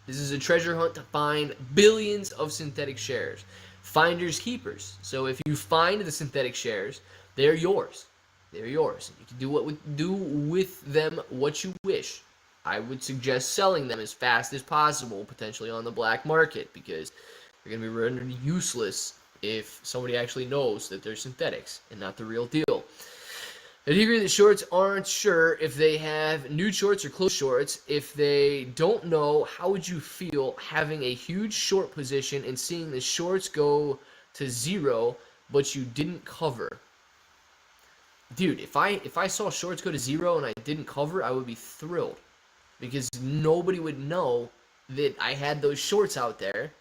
This is a treasure hunt to find billions of synthetic shares. Finders keepers. So if you find the synthetic shares, they're yours. They're yours. You can do with them what you wish. I would suggest selling them as fast as possible, potentially on the black market, because they're going to be rendered useless if somebody actually knows that they're synthetics and not the real deal. Do you agree that shorts aren't sure if they have nude shorts or close shorts? If they don't know, how would you feel having a huge short position and seeing the shorts go to zero, but you didn't cover? Dude, if I saw shorts go to zero and I didn't cover, I would be thrilled. Because nobody would know that I had those shorts out there,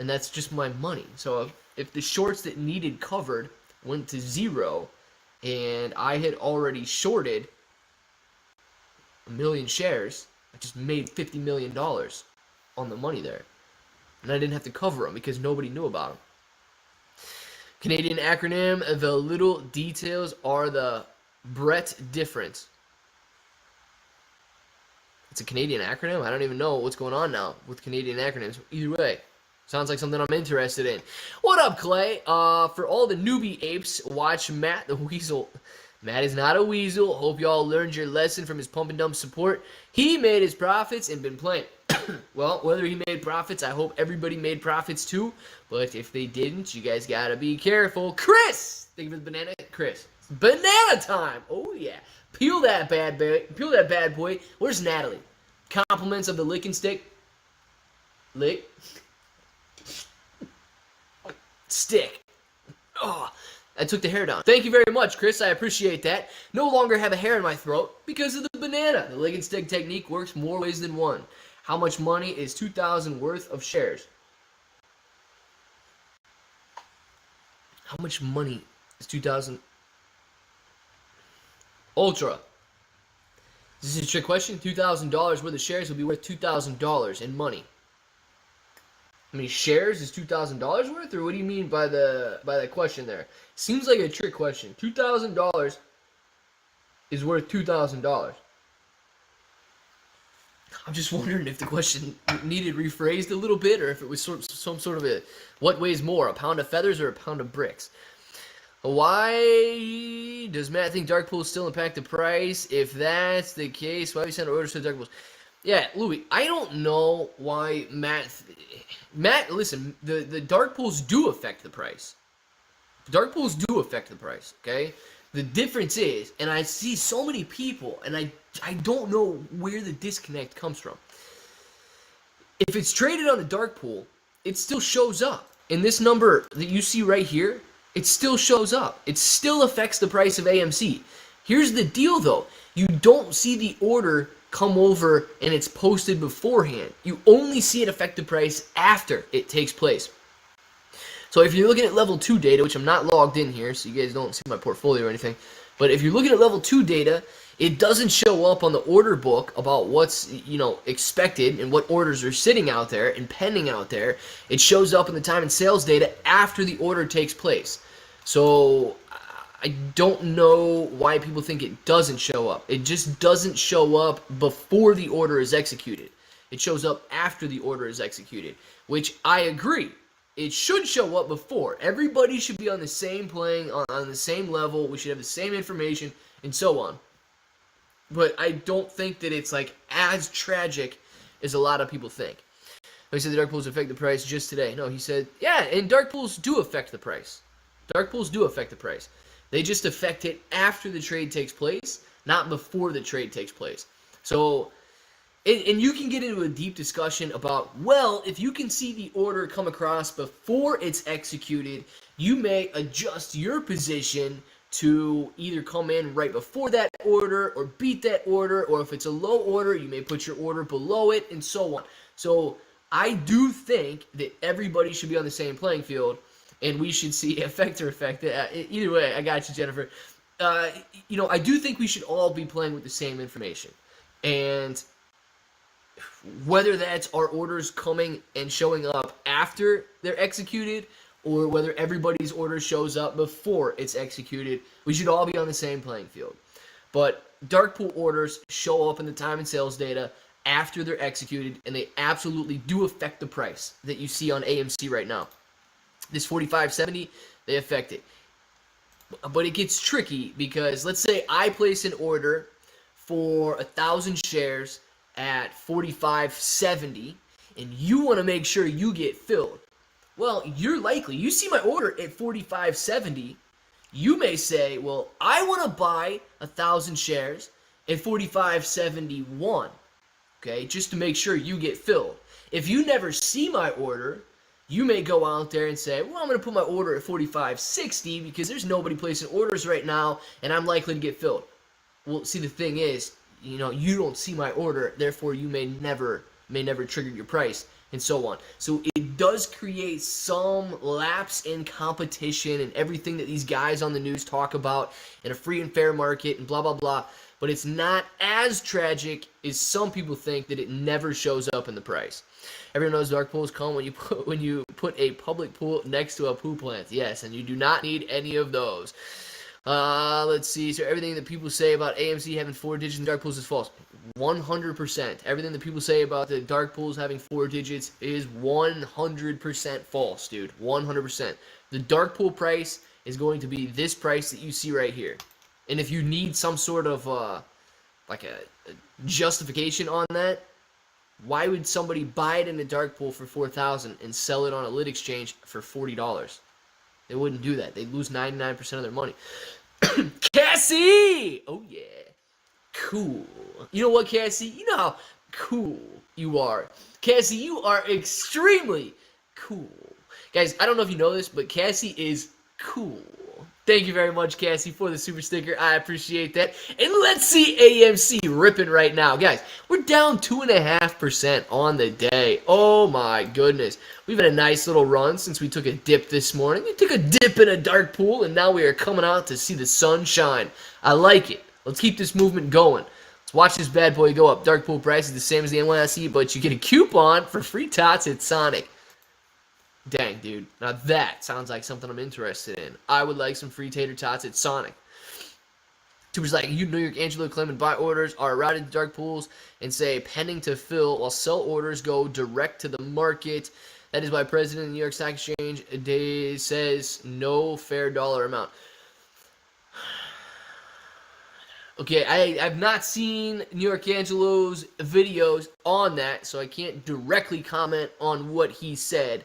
and that's just my money. So if the shorts that needed covered went to zero, and I had already shorted 1 million shares, I just made $50 million on the money there. And I didn't have to cover them because nobody knew about them. Canadian acronym, the little details are the Brett difference. It's a Canadian acronym? I don't even know what's going on now with Canadian acronyms. Either way, Sounds like something I'm interested in. What up, Clay? For all the newbie apes, watch Matt the Weasel. Matt is not a weasel. Hope y'all learned your lesson from his pump and dump support. He made his profits and been playing. Well, whether he made profits, I hope everybody made profits too. But if they didn't, you guys gotta be careful. Chris! Thank you for the banana. Chris. Banana time! Oh, yeah. Peel that bad boy. Peel that bad boy. Where's Natalie? Compliments of the lick and stick. Lick. Stick. Oh, I took the hair down. Thank you very much, Chris. I appreciate that. No longer have a hair in my throat because of the banana. The lick and stick technique works more ways than one. How much money is 2,000 worth of shares? How much money is 2,000? Ultra. This is a trick question. $2,000 worth of shares will be worth $2,000 in money. How many shares is $2,000 worth, or what do you mean by that question there? Seems like a trick question. $2,000 is worth $2,000. I'm just wondering if the question needed rephrased a little bit, or if it was some sort of a what weighs more, a pound of feathers or a pound of bricks. Why does Matt think dark pools still impact the price? If that's the case, why do we send orders to dark pools? Yeah, Louis, I don't know why Matt, listen, the dark pools do affect the price. Dark pools do affect the price, okay? The difference is, and I see so many people, and I don't know where the disconnect comes from. If it's traded on the dark pool, it still shows up. And this number that you see right here, it still shows up. It still affects the price of AMC. Here's the deal, though. You don't see the order come over and it's posted beforehand. You only see it affect the price after it takes place. So if you're looking at level 2 data, which I'm not logged in here, so you guys don't see my portfolio or anything, but if you're looking at level 2 data, it doesn't show up on the order book about what's, expected and what orders are sitting out there and pending out there. It shows up in the time and sales data after the order takes place. So I don't know why people think it doesn't show up. It just doesn't show up before the order is executed. It shows up after the order is executed, which I agree. It should show up before. Everybody should be on the same plane, on the same level. We should have the same information, and so on. But I don't think that it's like as tragic as a lot of people think. He said the dark pools affect the price just today. No, he said, yeah, and dark pools do affect the price. Dark pools do affect the price. They just affect it after the trade takes place, not before the trade takes place. So, and you can get into a deep discussion about, well, if you can see the order come across before it's executed, you may adjust your position to either come in right before that order or beat that order, or if it's a low order, you may put your order below it, and so on. So I do think that everybody should be on the same playing field, and we should see effect or effect. Either way, I got you, Jennifer. I do think we should all be playing with the same information. And whether that's our orders coming and showing up after they're executed, or whether everybody's order shows up before it's executed, we should all be on the same playing field. But dark pool orders show up in the time and sales data after they're executed, and they absolutely do affect the price that you see on AMC right now. This 45.70, they affect it. But it gets tricky because let's say I place an order for 1,000 shares at 45.70, and you want to make sure you get filled. Well, you see my order at 45.70, you may say, well, I want to buy 1,000 shares at 45.71, okay, just to make sure you get filled. If you never see my order, you may go out there and say, well, I'm going to put my order at 45.60 because there's nobody placing orders right now, and I'm likely to get filled. Well, see, the thing is, you don't see my order, therefore you may never trigger your price, and so on. So it does create some lapse in competition and everything that these guys on the news talk about in a free and fair market and blah, blah, blah. But it's not as tragic as some people think that it never shows up in the price. Everyone knows dark pools come when you put a public pool next to a pool plant. Yes, and you do not need any of those. Let's see. So everything that people say about AMC having 4 digits in dark pools is false. 100%. Everything that people say about the dark pools having 4 digits is 100% false, dude. 100%. The dark pool price is going to be this price that you see right here. And if you need some sort of like a justification on that, why would somebody buy it in a dark pool for $4,000 and sell it on a lit exchange for $40? They wouldn't do that. They'd lose 99% of their money. Cassie! Oh, yeah. Cool. You know what, Cassie? You know how cool you are. Cassie, you are extremely cool. Guys, I don't know if you know this, but Cassie is cool. Thank you very much, Cassie, for the super sticker. I appreciate that. And let's see AMC ripping right now. Guys, we're down 2.5% on the day. Oh, my goodness. We've had a nice little run since we took a dip this morning. We took a dip in a dark pool, and now we are coming out to see the sun shine. I like it. Let's keep this movement going. Let's watch this bad boy go up. Dark pool price is the same as the NYSE, but you get a coupon for free tots at Sonic. Dang, dude. Now that sounds like something I'm interested in. I would like some free tater tots at Sonic. Tuber's like, New York Angelo claiming buy orders are routed to dark pools and say pending to fill, while sell orders go direct to the market. That is why President of the New York Stock Exchange says no fair dollar amount. Okay, I've not seen New York Angelo's videos on that, so I can't directly comment on what he said.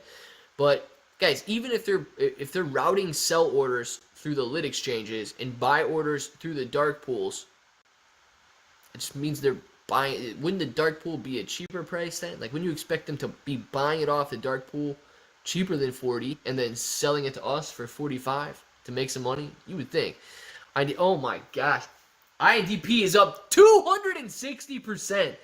But guys, even if they're routing sell orders through the lit exchanges and buy orders through the dark pools, it just means they're buying. Wouldn't the dark pool be a cheaper price then? Like, wouldn't you expect them to be buying it off the dark pool cheaper than 40 and then selling it to us for 45 to make some money? You would think. Oh my gosh, INDP is up 260%,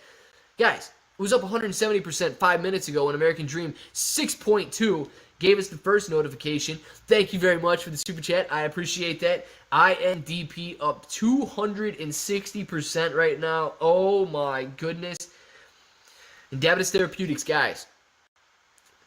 guys. It was up 170% 5 minutes ago when American Dream 6.2 gave us the first notification. Thank you very much for the super chat. I appreciate that. INDP up 260% right now. Oh my goodness. And Davidas Therapeutics, guys.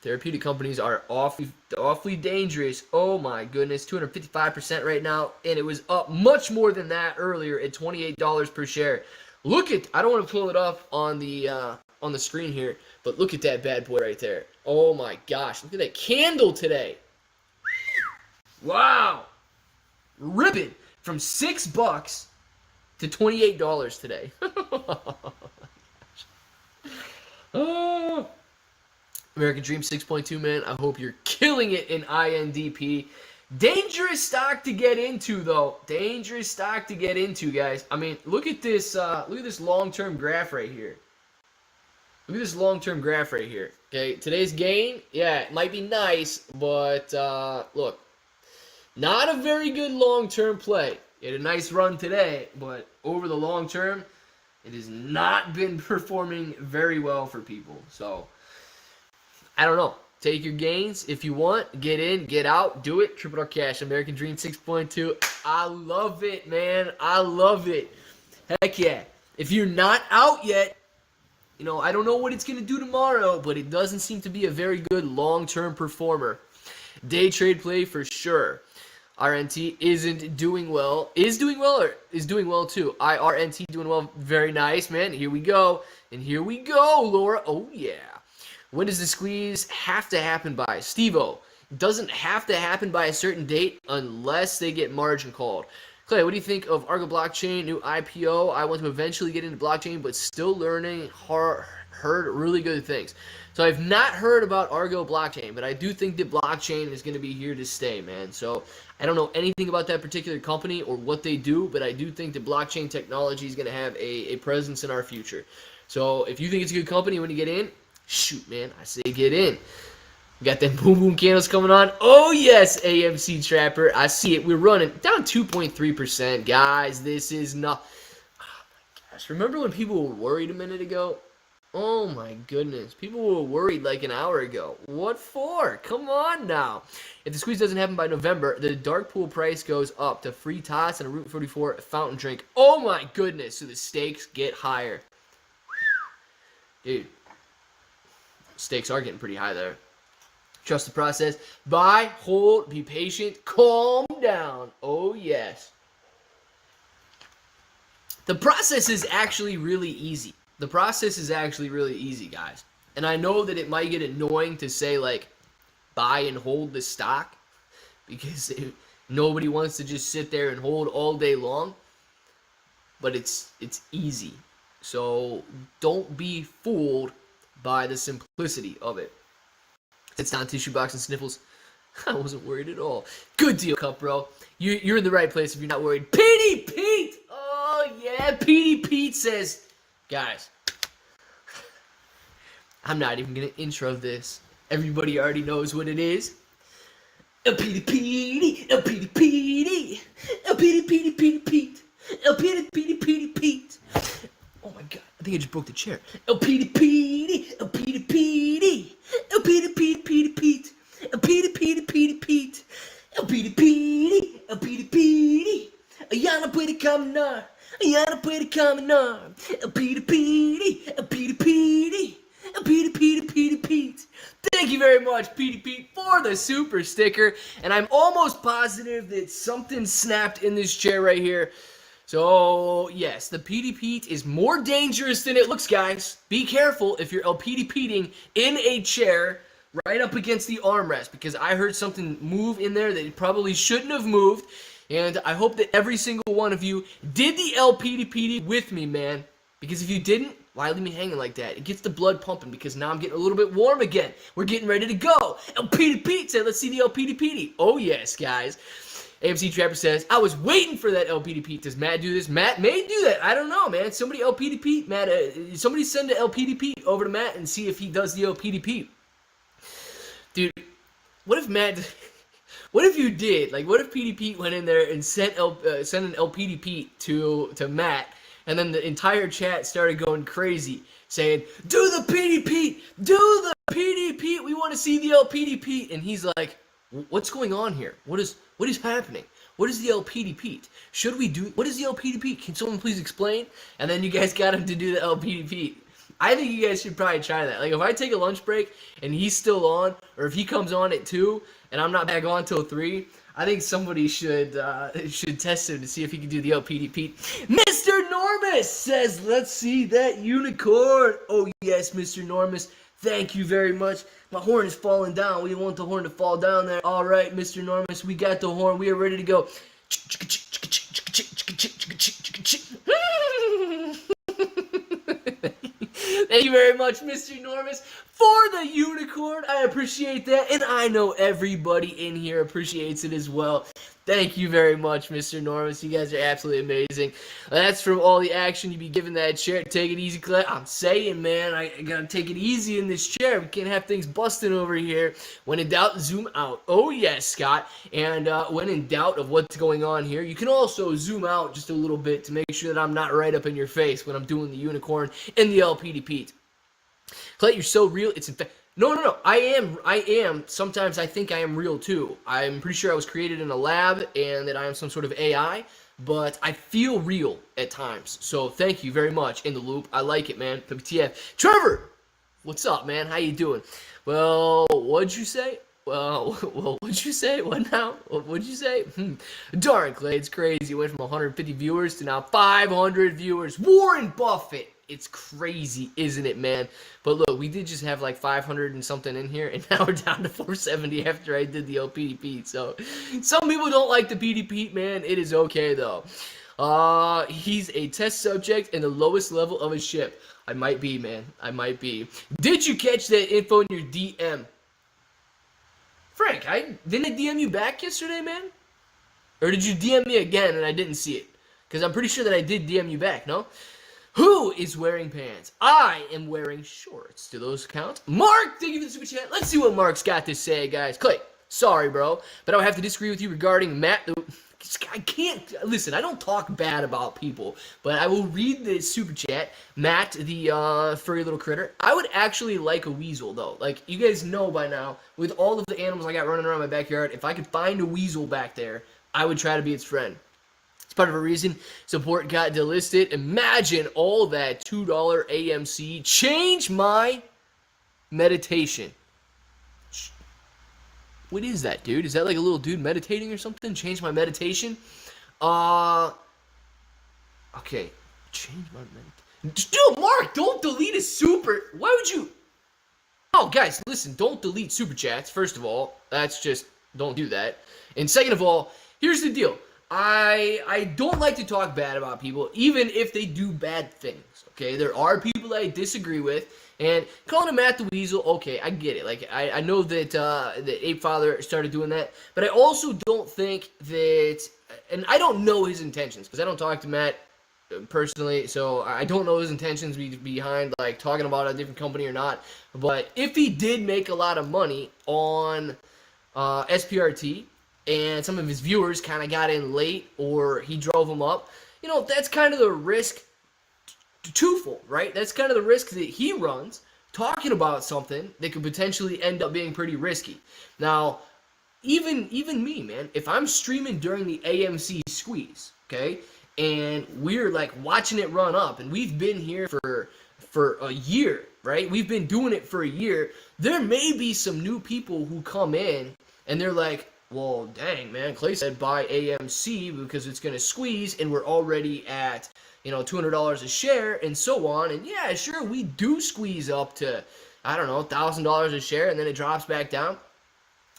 Therapeutic companies are awfully dangerous. Oh my goodness. 255% right now. And it was up much more than that earlier at $28 per share. Look at, I don't want to pull it up on the screen here, but look at that bad boy right there. Oh my gosh, look at that candle today. Wow. Ribbon from $6 to $28 today. Oh. American Dream 6.2, man. I hope you're killing it in INDP. Dangerous stock to get into, though. Dangerous stock to get into, guys. I mean, look at this long-term graph right here. Look at this long-term graph right here. Okay, today's gain, yeah, it might be nice, but look, not a very good long-term play. It had a nice run today, but over the long term, it has not been performing very well for people. So, I don't know. Take your gains if you want. Get in, get out, do it. Triple R Cash, American Dream 6.2. I love it, man. I love it. Heck yeah. If you're not out yet, you know, I don't know what it's going to do tomorrow, but it doesn't seem to be a very good long-term performer. Day trade play for sure. RNT isn't doing well. Is doing well or is doing well too? IRNT doing well. Very nice, man. Here we go. And here we go, Laura. Oh, yeah. When does the squeeze have to happen by? Steve-O, it doesn't have to happen by a certain date unless they get margin called. Clay, what do you think of Argo blockchain, new IPO? I want to eventually get into blockchain, but still learning. Heard really good things. So I've not heard about Argo blockchain, but I do think that blockchain is going to be here to stay, man. So I don't know anything about that particular company or what they do, but I do think that blockchain technology is going to have a presence in our future. So if you think it's a good company when you get in, shoot, man, I say get in. We got them boom boom candles coming on. Oh, yes, AMC Trapper. I see it. We're running down 2.3%. Guys, this is not... Oh, my gosh. Remember when people were worried a minute ago? Oh, my goodness. People were worried like an hour ago. What for? Come on now. If the squeeze doesn't happen by November, the dark pool price goes up to free tots and a Route 44 fountain drink. Oh, my goodness. So the stakes get higher. Dude. Stakes are getting pretty high there. Trust the process. Buy, hold, be patient, calm down. Oh, yes. The process is actually really easy. The process is actually really easy, guys. And I know that it might get annoying to say, like, buy and hold the stock because nobody wants to just sit there and hold all day long. But it's easy. So don't be fooled by the simplicity of it. It's not tissue box and sniffles. I wasn't worried at all. Good deal, Cup Bro. You're in the right place if you're not worried. Petey Pete! Oh, yeah. Petey Pete says, guys, I'm not even going to intro this. Everybody already knows what it is. El Petey Petey, El Petey Petey, El Petey Petey Petey Pete, El Petey Petey Petey Pete. Oh my God, I think I just broke the chair. El Petey Petey, El Petey Petey, El Petey Petey Petey Pete, El Petey Petey Petey Pete, El Petey Petey, El Petey Petey. Ayana puede caminar, Ayana puede caminar. El Petey Petey, El Petey Petey, El Petey Petey Petey Pete. Thank you very much, Petey Pete, for the super sticker. And I'm almost positive that something snapped in this chair right here. So, yes, the Petey Pete is more dangerous than it looks, guys. Be careful if you're Petey Peting in a chair right up against the armrest, because I heard something move in there that it probably shouldn't have moved. And I hope that every single one of you did the Petey Peting with me, man. Because if you didn't, why leave me hanging like that? It gets the blood pumping because now I'm getting a little bit warm again. We're getting ready to go. Petey Pete said, let's see the Petey Peting. Oh, yes, guys. AMC Chapter says, I was waiting for that Petey Pete. Does Matt do this? Matt may do that. I don't know, man. Somebody Petey Pete. Matt, somebody send a Petey Pete over to Matt and see if he does the Petey Pete. Dude, what if Matt... What if you did? Like, what if Petey Pete went in there and sent an Petey Pete to Matt, and then the entire chat started going crazy, saying, do the Petey Pete! Do the Petey Pete! We want to see the Petey Pete! And he's like, what's going on here? What is happening? What is the Petey Pete? Should we do... What is the Petey Pete? Can someone please explain? And then you guys got him to do the Petey Pete. I think you guys should probably try that. Like, if I take a lunch break and he's still on, or if he comes on at 2 and I'm not back on till 3, I think somebody should test him to see if he can do the Petey Pete. Mr. Normus says, let's see that unicorn. Oh, yes, Mr. Normus. Thank you very much. My horn is falling down. We want the horn to fall down there. All right, Mr. Normus, we got the horn. We are ready to go. Thank you very much, Mr. Normus, for the unicorn. I appreciate that, and I know everybody in here appreciates it as well. Thank you very much, Mr. Normus. You guys are absolutely amazing. That's from all the action you be giving that chair. Take it easy, Clay. I'm saying, man, I gotta take it easy in this chair. We can't have things busting over here. When in doubt, zoom out. Oh, yes, Scott. And when in doubt of what's going on here, you can also zoom out just a little bit to make sure that I'm not right up in your face when I'm doing the unicorn and the Petey Pete. Clay, you're so real. It's in fact... No. I am. Sometimes I think I am real, too. I'm pretty sure I was created in a lab and that I am some sort of AI, but I feel real at times. So thank you very much, In the Loop. I like it, man. WTF. Trevor! What's up, man? How you doing? Well, what'd you say? Well, what'd you say? What now? What'd you say? Darn, Clay, it's crazy. It went from 150 viewers to now 500 viewers. Warren Buffett! It's crazy, isn't it, man? But look, we did just have like 500 and something in here, and now we're down to 470 after I did the Petey Pete. So, some people don't like the Petey Pete, man. It is okay, though. He's a test subject in the lowest level of a ship. I might be, man. I might be. Did you catch that info in your DM? Frank, didn't I DM you back yesterday, man? Or did you DM me again and I didn't see it? Because I'm pretty sure that I did DM you back, no? Who is wearing pants? I am wearing shorts. Do those count? Mark, thank you for the super chat. Let's see what Mark's got to say, guys. Clay, sorry, bro, but I would have to disagree with you regarding Matt. I can't, listen, I don't talk bad about people, but I will read the super chat. Matt, the furry little critter. I would actually like a weasel, though. Like, you guys know by now, with all of the animals I got running around my backyard, if I could find a weasel back there, I would try to be its friend. It's part of a reason support got delisted. Imagine all that $2 AMC. Change my meditation. What is that, dude? Is that like a little dude meditating or something? Change my meditation? Okay. Change my meditation. Dude, Mark, don't delete a super. Why would you? Oh, guys, listen, don't delete super chats. First of all, that's just, don't do that. And second of all, here's the deal. I don't like to talk bad about people, even if they do bad things, okay? There are people that I disagree with, and calling him Matt the Weasel, okay, I get it. Like, I know that the Ape Father started doing that, but I also don't think that, and I don't know his intentions, because I don't talk to Matt personally, so I don't know his intentions behind like talking about a different company or not. But if he did make a lot of money on SPRT and some of his viewers kind of got in late or he drove them up, you know, that's kind of the risk twofold, right? That's kind of the risk that he runs talking about something that could potentially end up being pretty risky. Now, even me, man, if I'm streaming during the AMC squeeze, okay, and we're like watching it run up, and we've been here for a year, right? We've been doing it for a year. There may be some new people who come in and they're like, well, dang, man, Clay said buy AMC because it's going to squeeze, and we're already at, you know, $200 a share and so on. And yeah, sure, we do squeeze up to, I don't know, $1,000 a share, and then it drops back down.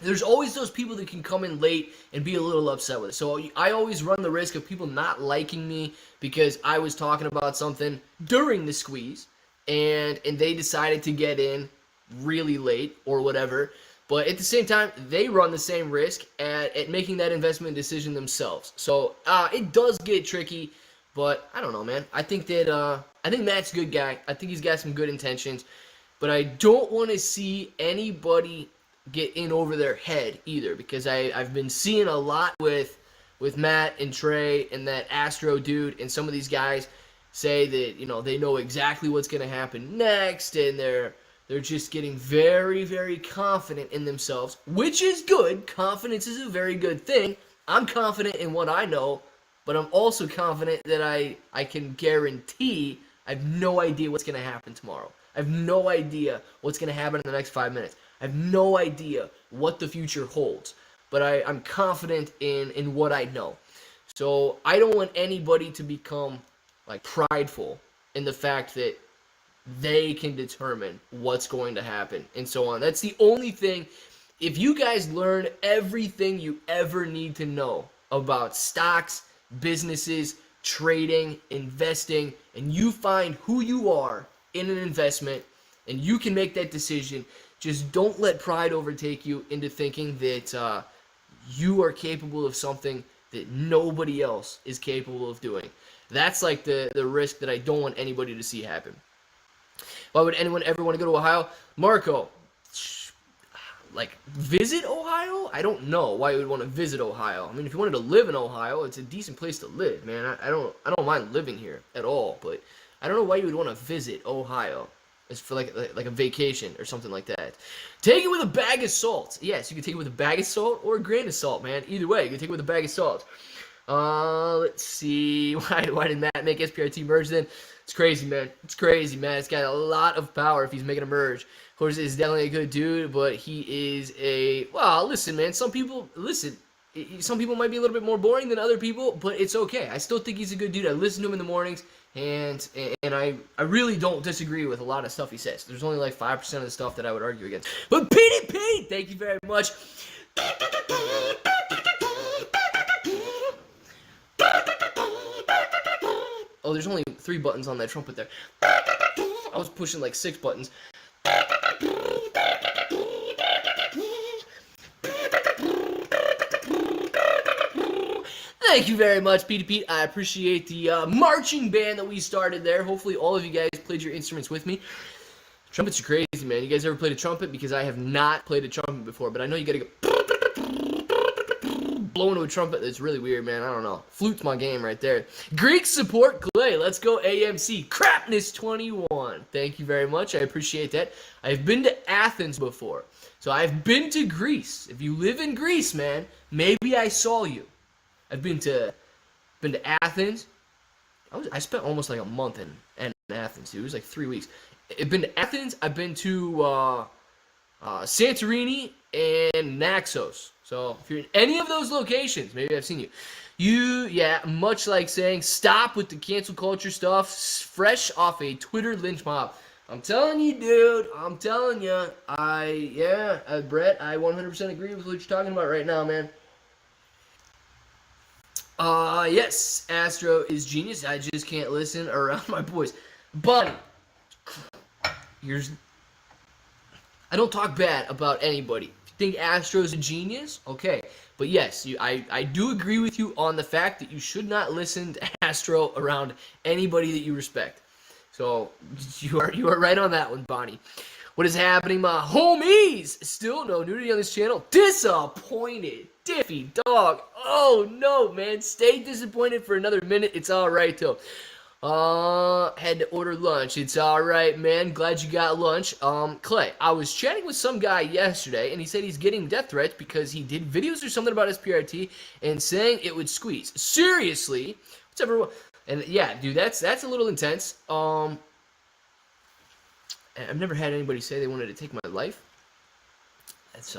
There's always those people that can come in late and be a little upset with it. So I always run the risk of people not liking me because I was talking about something during the squeeze, and they decided to get in really late or whatever. But at the same time, they run the same risk at making that investment decision themselves. So it does get tricky, but I don't know, man. I think Matt's a good guy. I think he's got some good intentions, but I don't want to see anybody get in over their head either, because I've been seeing a lot with Matt and Trey and that Astro dude and some of these guys say that, you know, they know exactly what's going to happen next, and they're just getting very, very confident in themselves, which is good. Confidence is a very good thing. I'm confident in what I know, but I'm also confident that I can guarantee I have no idea what's going to happen tomorrow. I have no idea what's going to happen in the next 5 minutes. I have no idea what the future holds, but I'm confident in what I know. So I don't want anybody to become like prideful in the fact that they can determine what's going to happen and so on. That's the only thing. If you guys learn everything you ever need to know about stocks, businesses, trading, investing, and you find who you are in an investment and you can make that decision, just don't let pride overtake you into thinking that you are capable of something that nobody else is capable of doing. That's like the risk that I don't want anybody to see happen. Why would anyone ever want to go to Ohio? Marco, like, visit Ohio? I don't know why you would want to visit Ohio. I mean, if you wanted to live in Ohio, it's a decent place to live, man. I don't mind living here at all, but I don't know why you would want to visit Ohio. It's for like a vacation or something like that. Take it with a bag of salt. Yes, you can take it with a bag of salt or a grain of salt, man. Either way, you can take it with a bag of salt. Let's see. Why did Matt make SPRT merge then? It's crazy, man. It's crazy, man. It's got a lot of power if he's making a merge. Of course, he's definitely a good dude, but he is a... Well, listen, man. Some people might be a little bit more boring than other people, but it's okay. I still think he's a good dude. I listen to him in the mornings, and I really don't disagree with a lot of stuff he says. There's only like 5% of the stuff that I would argue against. But PDP, thank you very much. Oh, there's only 3 buttons on that trumpet there. I was pushing like 6 buttons. Thank you very much, Pete. I appreciate the marching band that we started there. Hopefully all of you guys played your instruments with me. Trumpets are crazy, man. You guys ever played a trumpet? Because I have not played a trumpet before, but I know you gotta go blow into a trumpet. That's really weird, man. I don't know. Flute's my game right there. Greek support Clay. Let's go AMC. Crapness21. Thank you very much. I appreciate that. I've been to Athens before. So I've been to Greece. If you live in Greece, man, maybe I saw you. I've been to Athens. I spent almost like a month in Athens, dude. It was like 3 weeks. I've been to Athens. I've been to Santorini, and Naxos. So if you're in any of those locations, maybe I've seen you. Much like saying stop with the cancel culture stuff, fresh off a Twitter lynch mob. I'm telling you, dude. I'm telling you. Brett, I 100% agree with what you're talking about right now, man. Yes, Astro is genius. I just can't listen around my boys. But I don't talk bad about anybody. If you think Astro's a genius, okay. But yes, I do agree with you on the fact that you should not listen to Astro around anybody that you respect. So you are right on that one, Bonnie. What is happening, my homies? Still no nudity on this channel. Disappointed. Diffy dog. Oh no, man. Stay disappointed for another minute. It's alright though. Had to order lunch. It's alright, man. Glad you got lunch. Clay, I was chatting with some guy yesterday, and he said he's getting death threats because he did videos or something about his PRT and saying it would squeeze. Seriously? Whatever. And yeah, dude, that's a little intense. I've never had anybody say they wanted to take my life. That's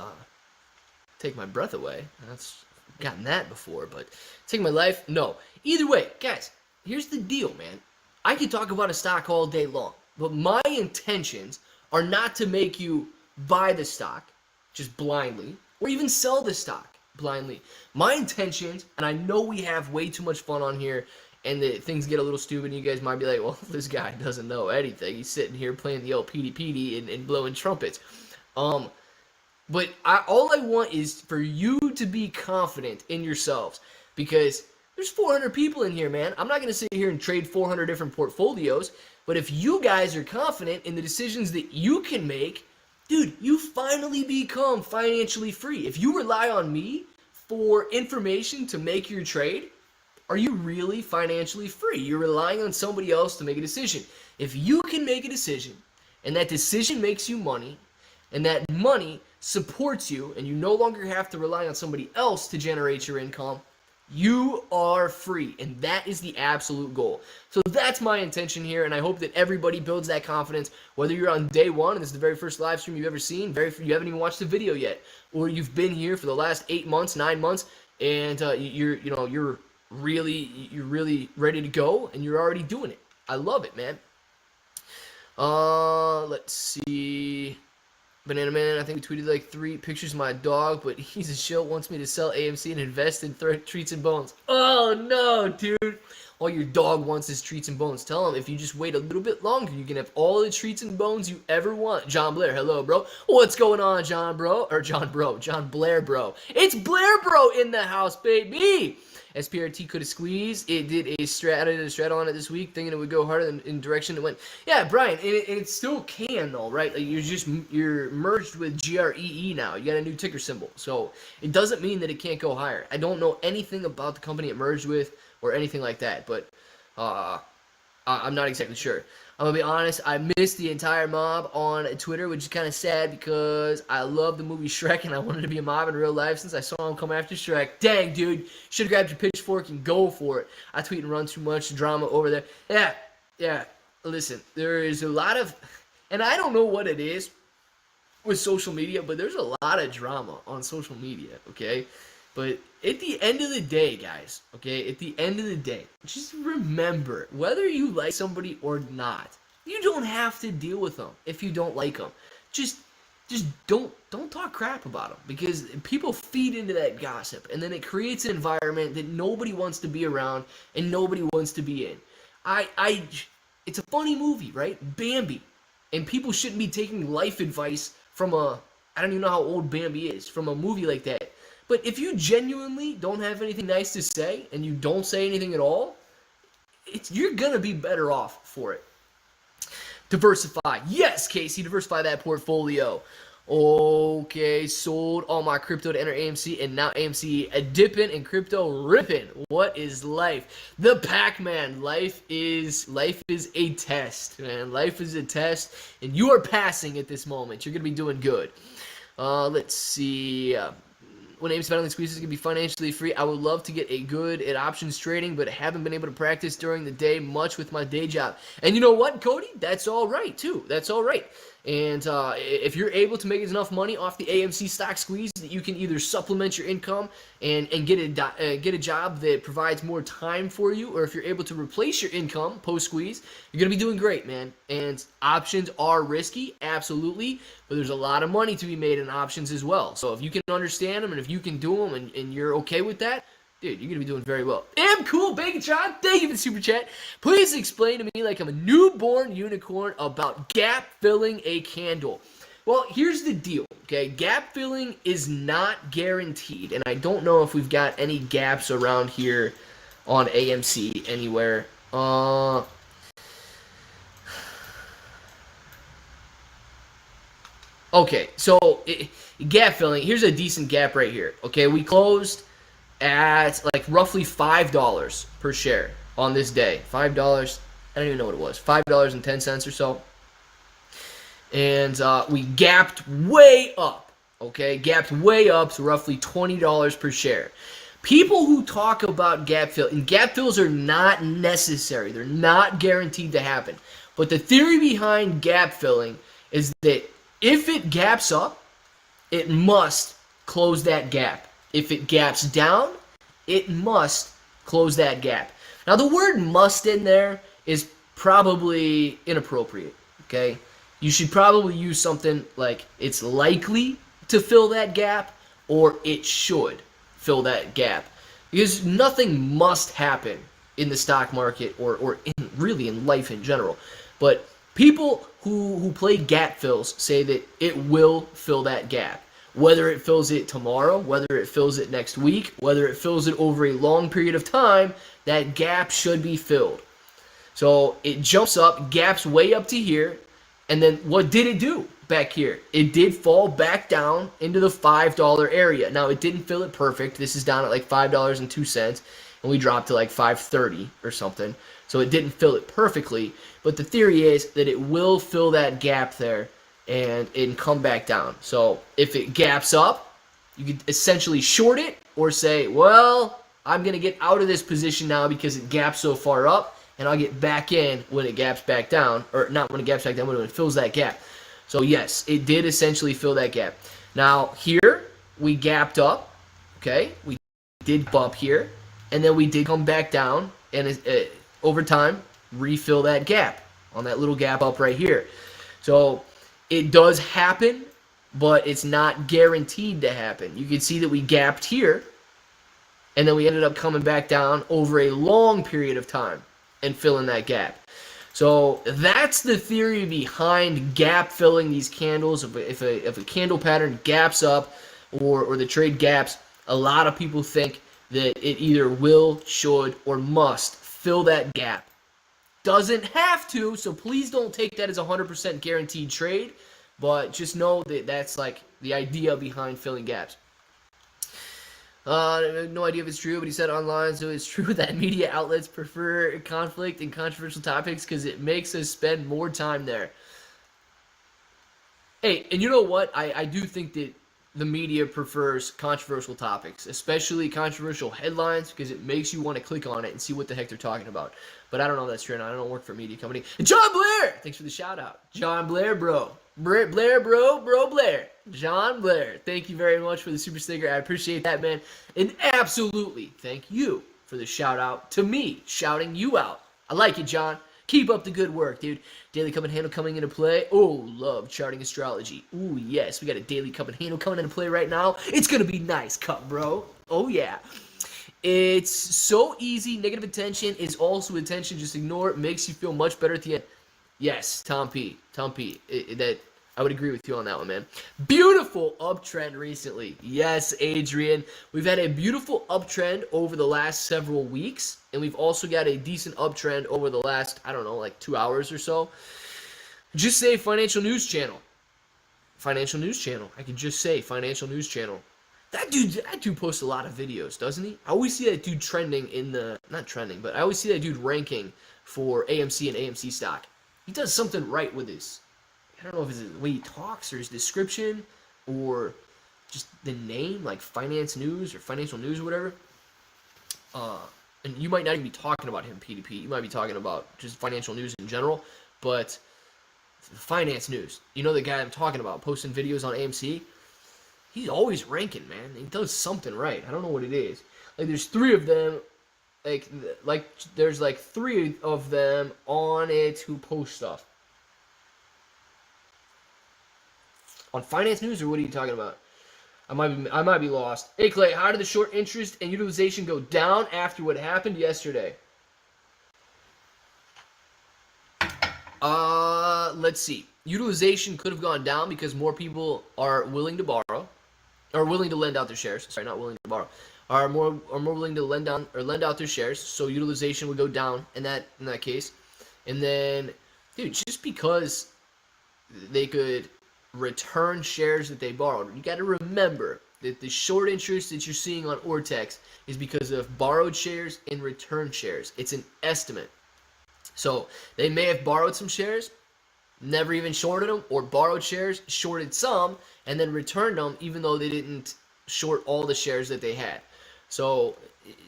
take my breath away. That's gotten that before, but take my life, no. Either way, guys, here's the deal, man. I can talk about a stock all day long, but my intentions are not to make you buy the stock just blindly or even sell the stock blindly. My intentions, and I know we have way too much fun on here, and that things get a little stupid, and you guys might be like, well, this guy doesn't know anything. He's sitting here playing the old PD and blowing trumpets. But all I want is for you to be confident in yourselves, because there's 400 people in here, man. I'm not going to sit here and trade 400 different portfolios, but if you guys are confident in the decisions that you can make, dude, you finally become financially free. If you rely on me for information to make your trade, are you really financially free? You're relying on somebody else to make a decision. If you can make a decision, and that decision makes you money, and that money supports you, and you no longer have to rely on somebody else to generate your income, you are free, and that is the absolute goal. So that's my intention here, and I hope that everybody builds that confidence, whether you're on day one, and this is the very first live stream you've ever seen, you haven't even watched the video yet, or you've been here for the last 8 months, 9 months, and you're really ready to go, and you're already doing it. I love it, man. Let's see. Banana Man, I think we tweeted like 3 pictures of my dog, but he's a shill, wants me to sell AMC and invest in treats and bones. Oh no, dude. All your dog wants is treats and bones. Tell him if you just wait a little bit longer, you can have all the treats and bones you ever want. John Blair, hello, bro. What's going on, John Blair, bro. It's Blair, bro, in the house, baby. SPRT could have squeezed. It did a straddle on it this week, thinking it would go harder in direction it went. Yeah, Brian, it still can though, right? Like you're merged with GREE now. You got a new ticker symbol, so it doesn't mean that it can't go higher. I don't know anything about the company it merged with or anything like that, but I'm not exactly sure. I'm gonna be honest, I missed the entire mob on Twitter, which is kind of sad because I love the movie Shrek and I wanted to be a mob in real life since I saw him come after Shrek. Dang, dude, should have grabbed your pitchfork and go for it. I tweet and run too much drama over there. Yeah, listen, there is a lot of, and I don't know what it is with social media, but there's a lot of drama on social media, okay? But at the end of the day, guys, okay, at the end of the day, just remember, whether you like somebody or not, you don't have to deal with them if you don't like them. Just don't talk crap about them, because people feed into that gossip, and then it creates an environment that nobody wants to be around and nobody wants to be in. It's a funny movie, right? Bambi. And people shouldn't be taking life advice from I don't even know how old Bambi is, from a movie like that. But if you genuinely don't have anything nice to say, and you don't say anything at all, you're going to be better off for it. Diversify. Yes, Casey, diversify that portfolio. Okay, sold all my crypto to enter AMC, and now AMC dipping and crypto ripping. What is life? The Pac-Man. Life is a test, man. Life is a test, and you are passing at this moment. You're going to be doing good. Let's see. When AMC finally squeezes, can be financially free. I would love to get a good at options trading, but haven't been able to practice during the day much with my day job. And you know what, Cody? That's all right, too. That's all right. And if you're able to make enough money off the AMC stock squeeze that you can either supplement your income and get a job that provides more time for you, or if you're able to replace your income post squeeze, you're gonna be doing great, man. And options are risky, absolutely, but there's a lot of money to be made in options as well. So if you can understand them and if you can do them and you're okay with that, dude, you're going to be doing very well. Damn cool, Bacon John. Thank you for the super chat. Please explain to me like I'm a newborn unicorn about gap filling a candle. Well, here's the deal, okay? Gap filling is not guaranteed, and I don't know if we've got any gaps around here on AMC anywhere. Okay, so gap filling, here's a decent gap right here. Okay, we closed at like roughly $5 per share on this day. $5, I don't even know what it was, $5.10 or so. And we gapped way up, okay? Gapped way up to roughly $20 per share. People who talk about gap fill, and gap fills are not necessary. They're not guaranteed to happen. But the theory behind gap filling is that if it gaps up, it must close that gap. If it gaps down, it must close that gap. Now, the word must in there is probably inappropriate, okay? You should probably use something like it's likely to fill that gap or it should fill that gap. Because nothing must happen in the stock market or really in life in general. But people who play gap fills say that it will fill that gap. Whether it fills it tomorrow, whether it fills it next week, whether it fills it over a long period of time, that gap should be filled. So it jumps up, gaps way up to here, and then what did it do back here? It did fall back down into the $5 area. Now, it didn't fill it perfect. This is down at like $5.02, and we dropped to like $5.30 or something. So it didn't fill it perfectly, but the theory is that it will fill that gap there and come back down. So if it gaps up, you could essentially short it or say, well, I'm going to get out of this position now because it gaps so far up, and I'll get back in when it gaps back down, or not when it gaps back down, but when it fills that gap. So yes, it did essentially fill that gap. Now here, we gapped up, okay? We did bump here, and then we did come back down, and over time, refill that gap on that little gap up right here. So it does happen, but it's not guaranteed to happen. You can see that we gapped here, and then we ended up coming back down over a long period of time and filling that gap. So that's the theory behind gap filling these candles. If a candle pattern gaps up or the trade gaps, a lot of people think that it either will, should, or must fill that gap. Doesn't have to, so please don't take that as a 100% guaranteed trade, but just know that that's like the idea behind filling gaps. No idea if it's true, but he said online, so it's true that media outlets prefer conflict and controversial topics because it makes us spend more time there. Hey, and you know what? I do think that the media prefers controversial topics, especially controversial headlines, because it makes you want to click on it and see what the heck they're talking about. But I don't know if that's true, and I don't work for a media company. John Blair! Thanks for the shout-out. John Blair, bro. Blair, bro, Blair. John Blair. Thank you very much for the super sticker. I appreciate that, man. And absolutely, thank you for the shout-out to me, shouting you out. I like it, John. Keep up the good work, dude. Daily cup and handle coming into play. Oh, love charting astrology. Ooh, yes. We got a daily cup and handle coming into play right now. It's going to be nice, cup, bro. Oh, yeah. It's so easy. Negative attention is also attention. Just ignore it. Makes you feel much better at the end. Yes, Tom P. That I would agree with you on that one, man. Beautiful uptrend recently. Yes, Adrian. We've had a beautiful uptrend over the last several weeks, and we've also got a decent uptrend over the last, I don't know, like 2 hours or so. Just say financial news channel. Financial news channel. I could just say financial news channel. That dude posts a lot of videos, doesn't he? I always see that dude trending in the, not trending, but I always see that dude ranking for AMC and AMC stock. He does something right with his, I don't know if it's the way he talks or his description or just the name, like finance news or financial news or whatever. And you might not even be talking about him, PDP. You might be talking about just financial news in general. But finance news. You know the guy I'm talking about, posting videos on AMC? He's always ranking, man. He does something right. I don't know what it is. Like, there's three of them. Like there's like three of them on it who post stuff. On finance news, or what are you talking about? I might be lost. Hey Clay, how did the short interest and utilization go down after what happened yesterday? Let's see. Utilization could have gone down because more people are willing to borrow, or willing to lend out their shares. Sorry, not willing to borrow. Are more willing to lend out their shares. So utilization would go down in that case. And then, dude, just because they could return shares that they borrowed, you got to remember that the short interest that you're seeing on Ortex is because of borrowed shares and return shares. It's an estimate. So they may have borrowed some shares, never even shorted them, or borrowed shares, shorted some, and then returned them even though they didn't short all the shares that they had. So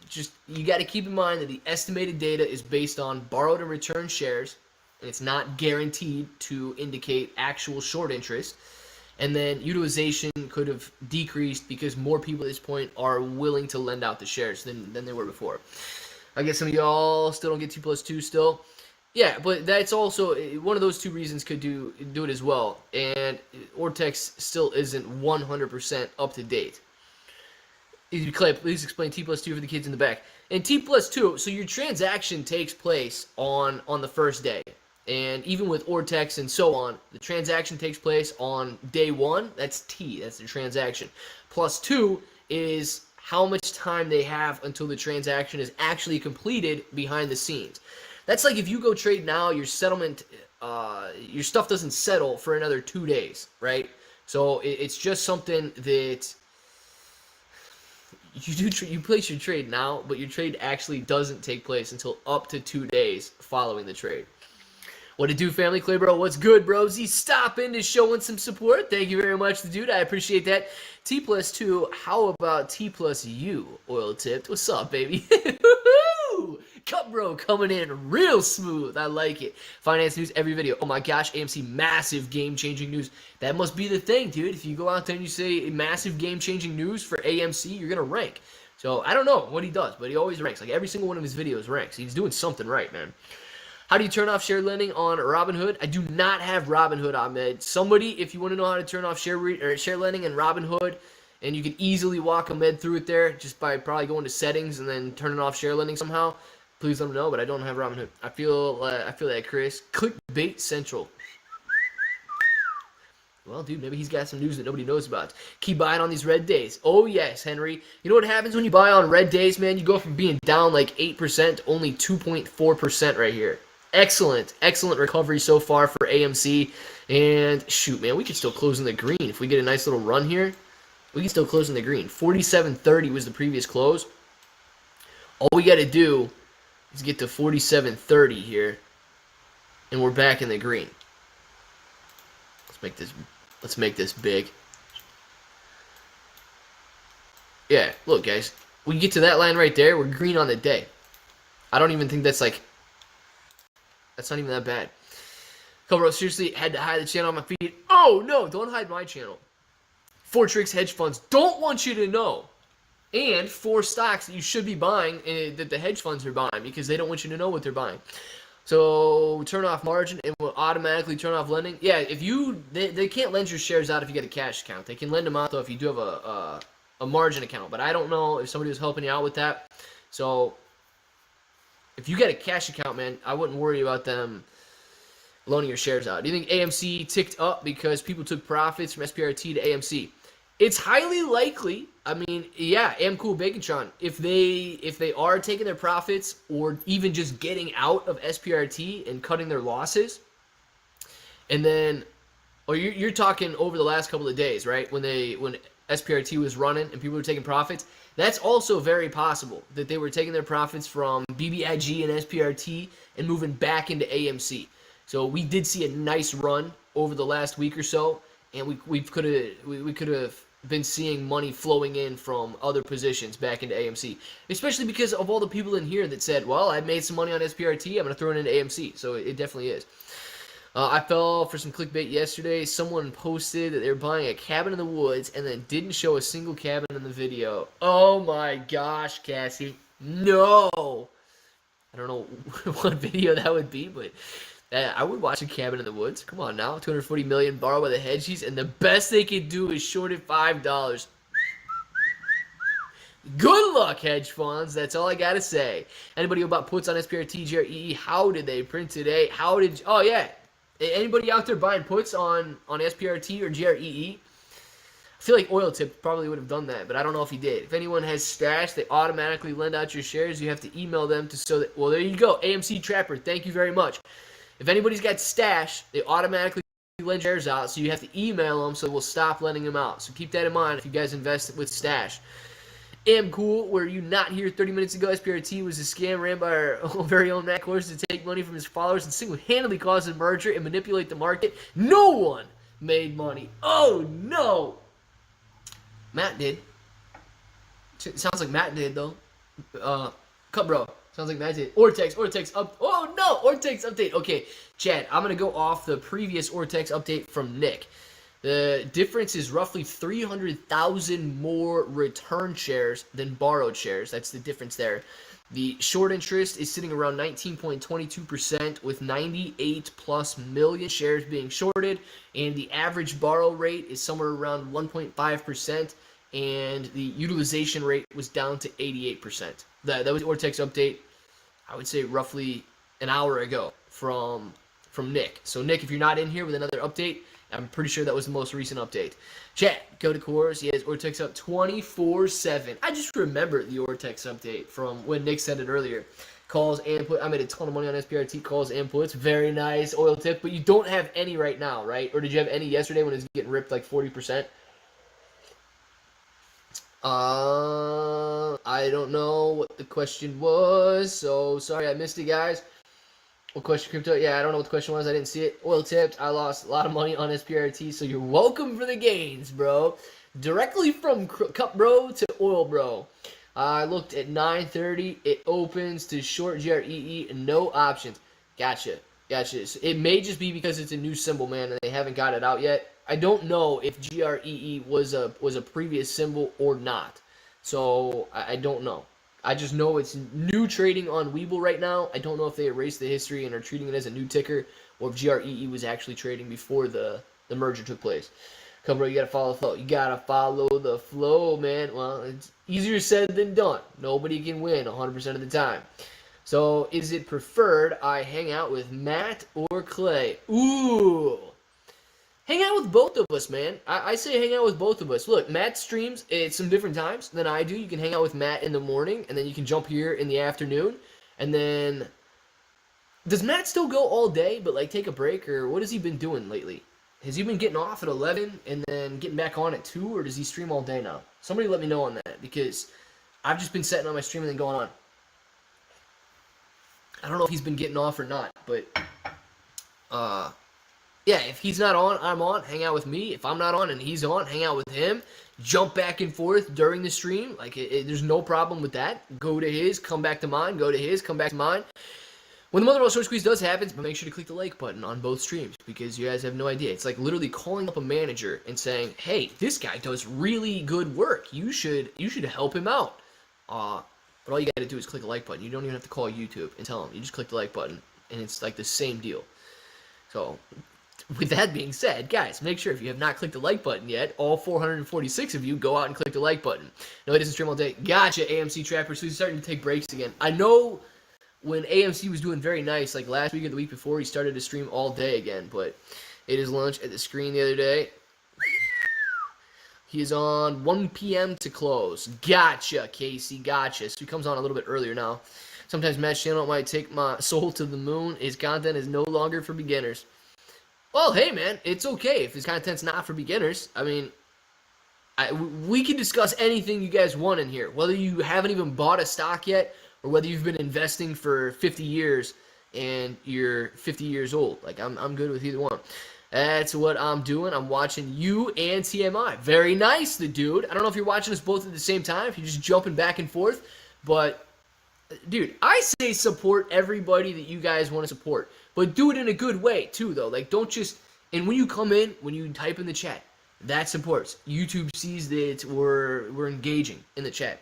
just, you got to keep in mind that the estimated data is based on borrowed and returned shares, and it's not guaranteed to indicate actual short interest. And then utilization could have decreased because more people at this point are willing to lend out the shares than they were before. I guess some of y'all still don't get 2+2 still. Yeah, but that's also one of those two reasons could do it as well. And Ortex still isn't 100% up to date. Clay, please explain T+2 for the kids in the back. And T+2, so your transaction takes place on the first day. And even with Ortex and so on, the transaction takes place on day one. That's T, that's the transaction. +2 is how much time they have until the transaction is actually completed behind the scenes. That's like if you go trade now, your settlement, your stuff doesn't settle for another 2 days, right? So it's just something that you place your trade now, but your trade actually doesn't take place until up to 2 days following the trade. What it do, family? Clay, bro, what's good, bros? He's stopping to showing some support. Thank you very much, dude. I appreciate that. T+2, how about T+U, oil tipped? What's up, baby? Cup bro coming in real smooth. I like it. Finance news every video. Oh my gosh, AMC massive game-changing news. That must be the thing, dude. If you go out there and you say massive game-changing news for AMC, you're going to rank. So I don't know what he does, but he always ranks. Like every single one of his videos ranks. He's doing something right, man. How do you turn off share lending on Robinhood? I do not have Robinhood, Ahmed. Somebody, if you want to know how to turn off share lending in Robinhood, and you can easily walk Ahmed through it there just by probably going to settings and then turning off share lending somehow, please let me know. But I don't have Robinhood. I feel that, Chris. Clickbait Central. Well, dude, maybe he's got some news that nobody knows about. Keep buying on these red days. Oh, yes, Henry. You know what happens when you buy on red days, man? You go from being down like 8% to only 2.4% right here. Excellent recovery so far for AMC. And shoot, man, we could still close in the green. If we get a nice little run here, we can still close in the green. 47.30 was the previous close. All we got to do is get to 47.30 here, and we're back in the green. Let's make this big. Yeah, look, guys. We get to that line right there, we're green on the day. I don't even think that's like... That's not even that bad. Cobra, seriously, had to hide the channel on my feed. Oh, no, don't hide my channel. 4 tricks hedge funds don't want you to know. And 4 stocks that you should be buying and that the hedge funds are buying because they don't want you to know what they're buying. So turn off margin and will automatically turn off lending. Yeah, if they can't lend your shares out if you get a cash account. They can lend them out though if you do have a margin account. But I don't know if somebody was helping you out with that. So if you get a cash account, man, I wouldn't worry about them loaning your shares out. Do you think AMC ticked up because people took profits from SPRT to AMC? It's highly likely. I mean, yeah, Cool Bacon, if they are taking their profits or even just getting out of SPRT and cutting their losses, and then, or you're talking over the last couple of days, right? When SPRT was running and people were taking profits, that's also very possible that they were taking their profits from BBIG and SPRT and moving back into AMC. So we did see a nice run over the last week or so, and we could have been seeing money flowing in from other positions back into AMC, especially because of all the people in here that said, well, I made some money on SPRT, I'm going to throw it into AMC. So it definitely is. I fell for some clickbait yesterday. Someone posted that they were buying a cabin in the woods and then didn't show a single cabin in the video. Oh my gosh, Cassie. No! I don't know what video that would be, but I would watch a cabin in the woods. Come on now. 240 million borrowed by the hedgies, and the best they could do is short at $5. Good luck, hedge funds. That's all I gotta say. Anybody about puts on SPRT, GREE? How did they print today? Oh yeah. Anybody out there buying puts on SPRT or GREE? I feel like Oil Tip probably would have done that, but I don't know if he did. If anyone has stash, they automatically lend out your shares. You have to email them to so that. Well, there you go. AMC Trapper. Thank you very much. If anybody's got stash, they automatically lend shares out, so you have to email them so we'll stop lending them out. So keep that in mind if you guys invest with stash. Am cool. Were you not here 30 minutes ago? SPRT was a scam ran by our very own Matt Course to take money from his followers and single-handedly cause a merger and manipulate the market. No one made money. Oh, no. Matt did. Sounds like Matt did, though. Cut, bro. Sounds like Matt did. Ortex up. Oh, no. Ortex update. Okay, Chad, I'm going to go off the previous Ortex update from Nick. The difference is roughly 300,000 more return shares than borrowed shares. That's the difference there. The short interest is sitting around 19.22% with 98 plus million shares being shorted, and the average borrow rate is somewhere around 1.5%, and the utilization rate was down to 88%. That was the Ortex update, I would say roughly an hour ago from Nick. So Nick, if you're not in here with another update, I'm pretty sure that was the most recent update. Chat, go to course. Yes, Ortex up 24/7. I just remember the Ortex update from when Nick said it earlier. Calls and put. I made a ton of money on SPRT calls and puts. Very nice oil tip, but you don't have any right now, right? Or did you have any yesterday when it was getting ripped like 40%? I don't know what the question was, so sorry I missed it, guys. What question, crypto? Yeah, I don't know what the question was. I didn't see it. Oil tipped. I lost a lot of money on SPRT, so you're welcome for the gains, bro. Directly from Cup Bro to Oil Bro. I looked at 9:30. It opens to short GREE, no options. Gotcha. So it may just be because it's a new symbol, man, and they haven't got it out yet. I don't know if GREE was a previous symbol or not. So I don't know. I just know it's new trading on Webull right now. I don't know if they erased the history and are treating it as a new ticker, or if GREE was actually trading before the merger took place. Come, bro, you gotta follow the flow. You gotta follow the flow, man. Well, it's easier said than done. Nobody can win 100% of the time. So, is it preferred I hang out with Matt or Clay? Ooh. Hang out with both of us, man. I say hang out with both of us. Look, Matt streams at some different times than I do. You can hang out with Matt in the morning, and then you can jump here in the afternoon. And then, does Matt still go all day, but like take a break, or what has he been doing lately? Has he been getting off at 11 and then getting back on at 2, or does he stream all day now? Somebody let me know on that, because I've just been setting on my stream and then going on. I don't know if he's been getting off or not, but yeah, if he's not on, I'm on. Hang out with me. If I'm not on and he's on, hang out with him. Jump back and forth during the stream. Like, there's no problem with that. Go to his, come back to mine. Go to his, come back to mine. When the Motherwell Short Squeeze does happen, make sure to click the like button on both streams, because you guys have no idea. It's like literally calling up a manager and saying, hey, this guy does really good work. You should help him out. But all you got to do is click the like button. You don't even have to call YouTube and tell them. You just click the like button, and it's like the same deal. So, with that being said, guys, make sure if you have not clicked the like button yet, all 446 of you go out and click the like button. No, he doesn't stream all day. Gotcha, AMC Trapper. So he's starting to take breaks again. I know when AMC was doing very nice, like last week or the week before, he started to stream all day again, but it is lunch at the screen the other day. He is on 1 p.m. to close. Gotcha, Casey. Gotcha. So he comes on a little bit earlier now. Sometimes Matt's channel might take my soul to the moon. His content is no longer for beginners. Well, hey, man, it's okay if his content's not for beginners. I mean, we can discuss anything you guys want in here, whether you haven't even bought a stock yet or whether you've been investing for 50 years and you're 50 years old. Like, I'm good with either one. That's what I'm doing. I'm watching you and TMI. Very nice, the dude. I don't know if you're watching us both at the same time, if you're just jumping back and forth, but Dude, I say support everybody that you guys want to support, but do it in a good way too, though. Like, don't just. And when you come in, when you type in the chat, that supports. YouTube sees that we're engaging in the chat.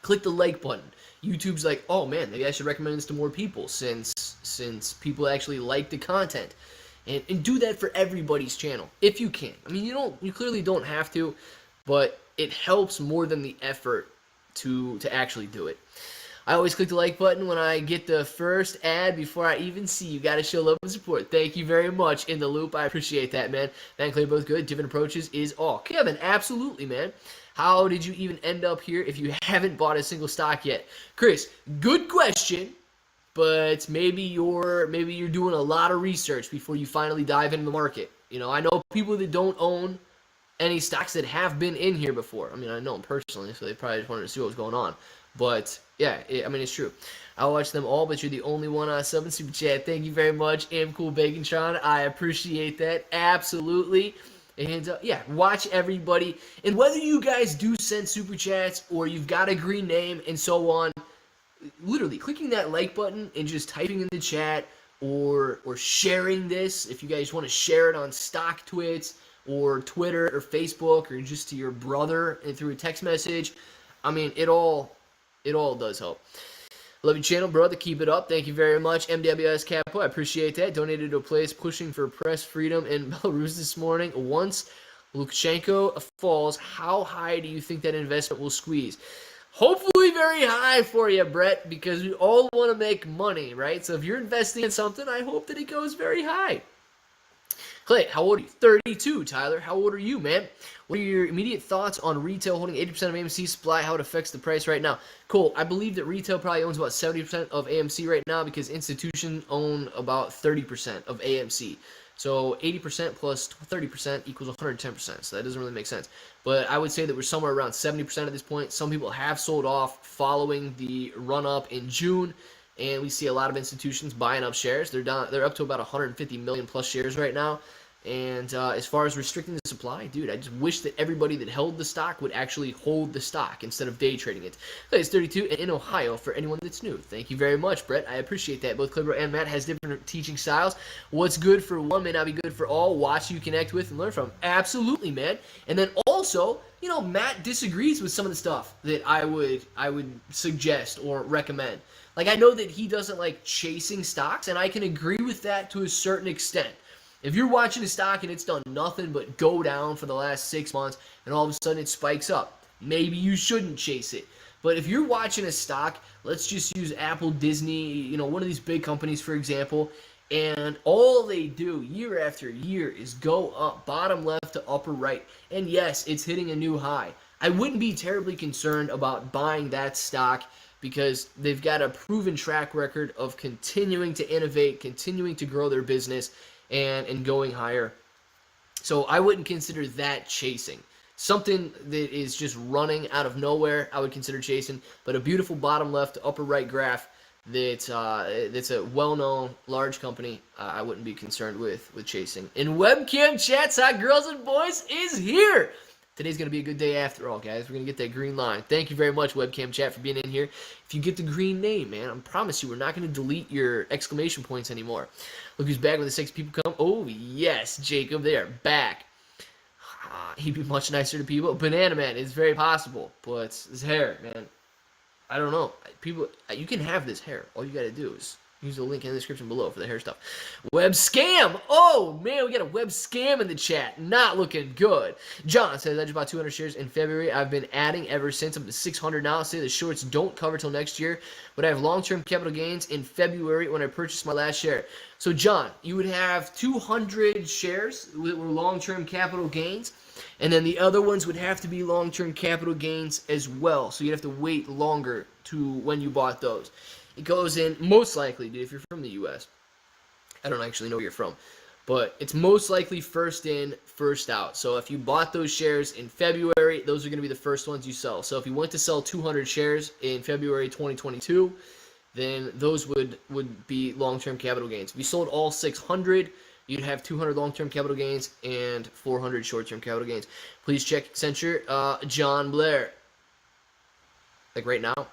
Click the like button. YouTube's like, oh man, maybe I should recommend this to more people since people actually like the content. And do that for everybody's channel if you can. I mean, you clearly don't have to, but it helps more than the effort to actually do it. I always click the like button when I get the first ad before I even see you. Got to show love and support. Thank you very much. In the loop, I appreciate that, man. Van Clay, both good. Different approaches is all. Kevin, absolutely, man. How did you even end up here if you haven't bought a single stock yet? Chris, good question, but maybe you're doing a lot of research before you finally dive into the market. You know, I know people that don't own any stocks that have been in here before. I mean, I know them personally, so they probably just wanted to see what was going on. But yeah, I mean, it's true. I watch them all, but you're the only one on sub and super chat. Thank you very much, Cool Bacon I appreciate that. Absolutely. And yeah, watch everybody. And whether you guys do send super chats or you've got a green name and so on, literally clicking that like button and just typing in the chat or sharing this, if you guys want to share it on Stock Twits or Twitter or Facebook or just to your brother and through a text message, I mean, it all does help. Love your channel, brother. Keep it up. Thank you very much. MWS Capo, I appreciate that. Donated to a place pushing for press freedom in Belarus this morning. Once Lukashenko falls, how high do you think that investment will squeeze? Hopefully very high for you, Brett, because we all want to make money, right? So if you're investing in something, I hope that it goes very high. Clay, how old are you? 32, Tyler. How old are you, man? What are your immediate thoughts on retail holding 80% of AMC supply, how it affects the price right now? Cole, I believe that retail probably owns about 70% of AMC right now because institutions own about 30% of AMC. So 80% plus 30% equals 110%. So that doesn't really make sense. But I would say that we're somewhere around 70% at this point. Some people have sold off following the run-up in June. And we see a lot of institutions buying up shares. They're up to about 150 million plus shares right now. And as far as restricting the supply, dude, I just wish that everybody that held the stock would actually hold the stock instead of day trading it. It's 32 and in Ohio for anyone that's new. Thank you very much, Brett. I appreciate that. Both Clipper and Matt has different teaching styles. What's good for one may not be good for all. Watch who you connect with and learn from. Absolutely, man. And then also, you know, Matt disagrees with some of the stuff that I would suggest or recommend. Like, I know that he doesn't like chasing stocks, and I can agree with that to a certain extent. If you're watching a stock and it's done nothing but go down for the last 6 months, and all of a sudden it spikes up, maybe you shouldn't chase it. But if you're watching a stock, let's just use Apple, Disney, you know, one of these big companies, for example, and all they do year after year is go up, bottom left to upper right. And yes, it's hitting a new high. I wouldn't be terribly concerned about buying that stock because they've got a proven track record of continuing to innovate, continuing to grow their business, and going higher. So I wouldn't consider that chasing. Something that is just running out of nowhere, I would consider chasing. But a beautiful bottom left to upper right graph that's a well-known large company, I wouldn't be concerned with chasing. And webcam chats, hot girls and boys, is here. Today's going to be a good day after all, guys. We're going to get that green line. Thank you very much, webcam chat, for being in here. If you get the green name, man, I promise you we're not going to delete your exclamation points anymore. Look who's back when the 6 people come. Oh, yes, Jacob, they are back. He'd be much nicer to people. Banana Man is very possible, but his hair, man, I don't know. People, you can have this hair. All you got to do is use the link in the description below for the hair stuff. Web scam! Oh, man, we got a web scam in the chat. Not looking good. John says, I just bought 200 shares in February. I've been adding ever since. I'm to 600 now. Say the shorts don't cover till next year, but I have long-term capital gains in February when I purchased my last share. So, John, you would have 200 shares that were long-term capital gains, and then the other ones would have to be long-term capital gains as well. So you'd have to wait longer to when you bought those. It goes in, most likely, dude, if you're from the U.S. I don't actually know where you're from. But it's most likely first in, first out. So if you bought those shares in February, those are going to be the first ones you sell. So if you went to sell 200 shares in February 2022, then those would be long-term capital gains. If you sold all 600, you'd have 200 long-term capital gains and 400 short-term capital gains. Please check Accenture. John Blair. Like right now.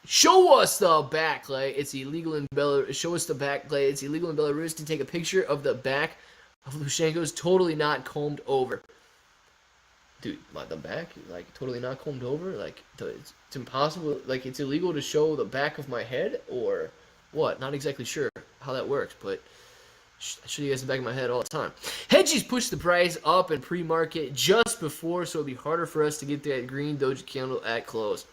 Show us the back, Clay. It's illegal in Belarus. Show us the back, Clay. It's illegal in Belarus to take a picture of the back of Lushenko's totally not combed over. Dude, like the back, like totally not combed over. Like it's impossible. Like it's illegal to show the back of my head, or what? Not exactly sure how that works, but I show you guys the back of my head all the time. Hedgies pushed the price up in pre-market just before, so it'll be harder for us to get that green doji candle at close.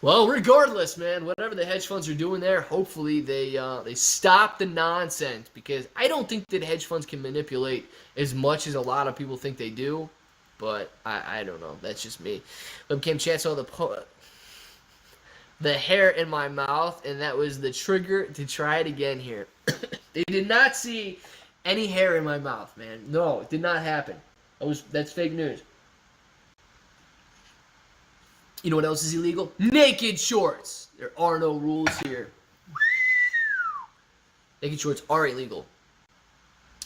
Well, regardless, man, whatever the hedge funds are doing there, hopefully they stop the nonsense, because I don't think that hedge funds can manipulate as much as a lot of people think they do. But I don't know. That's just me. Webcam chat saw the hair in my mouth, and that was the trigger to try it again here. They did not see any hair in my mouth, man. No, it did not happen. That's fake news. You know what else is illegal? Naked shorts. There are no rules here. Naked shorts are illegal.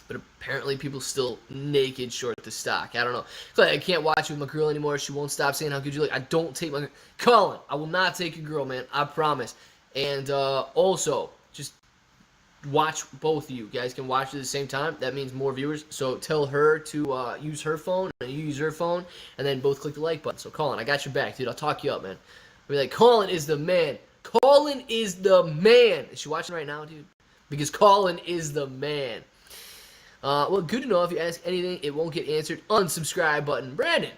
But apparently people still naked short the stock. I don't know. I can't watch with my girl anymore. She won't stop saying how good you look. I don't take my... Colin, I will not take your girl, man. I promise. And also, just watch both of you. Guys can watch at the same time. That means more viewers. So tell her to use her phone, and you use her phone, and then both click the like button. So Colin, I got your back, dude. I'll talk you up, man. I'll be like, Colin is the man. Colin is the man. Is she watching right now, dude? Because Colin is the man. Well, good to know. If you ask anything, it won't get answered. Unsubscribe button. Brandon,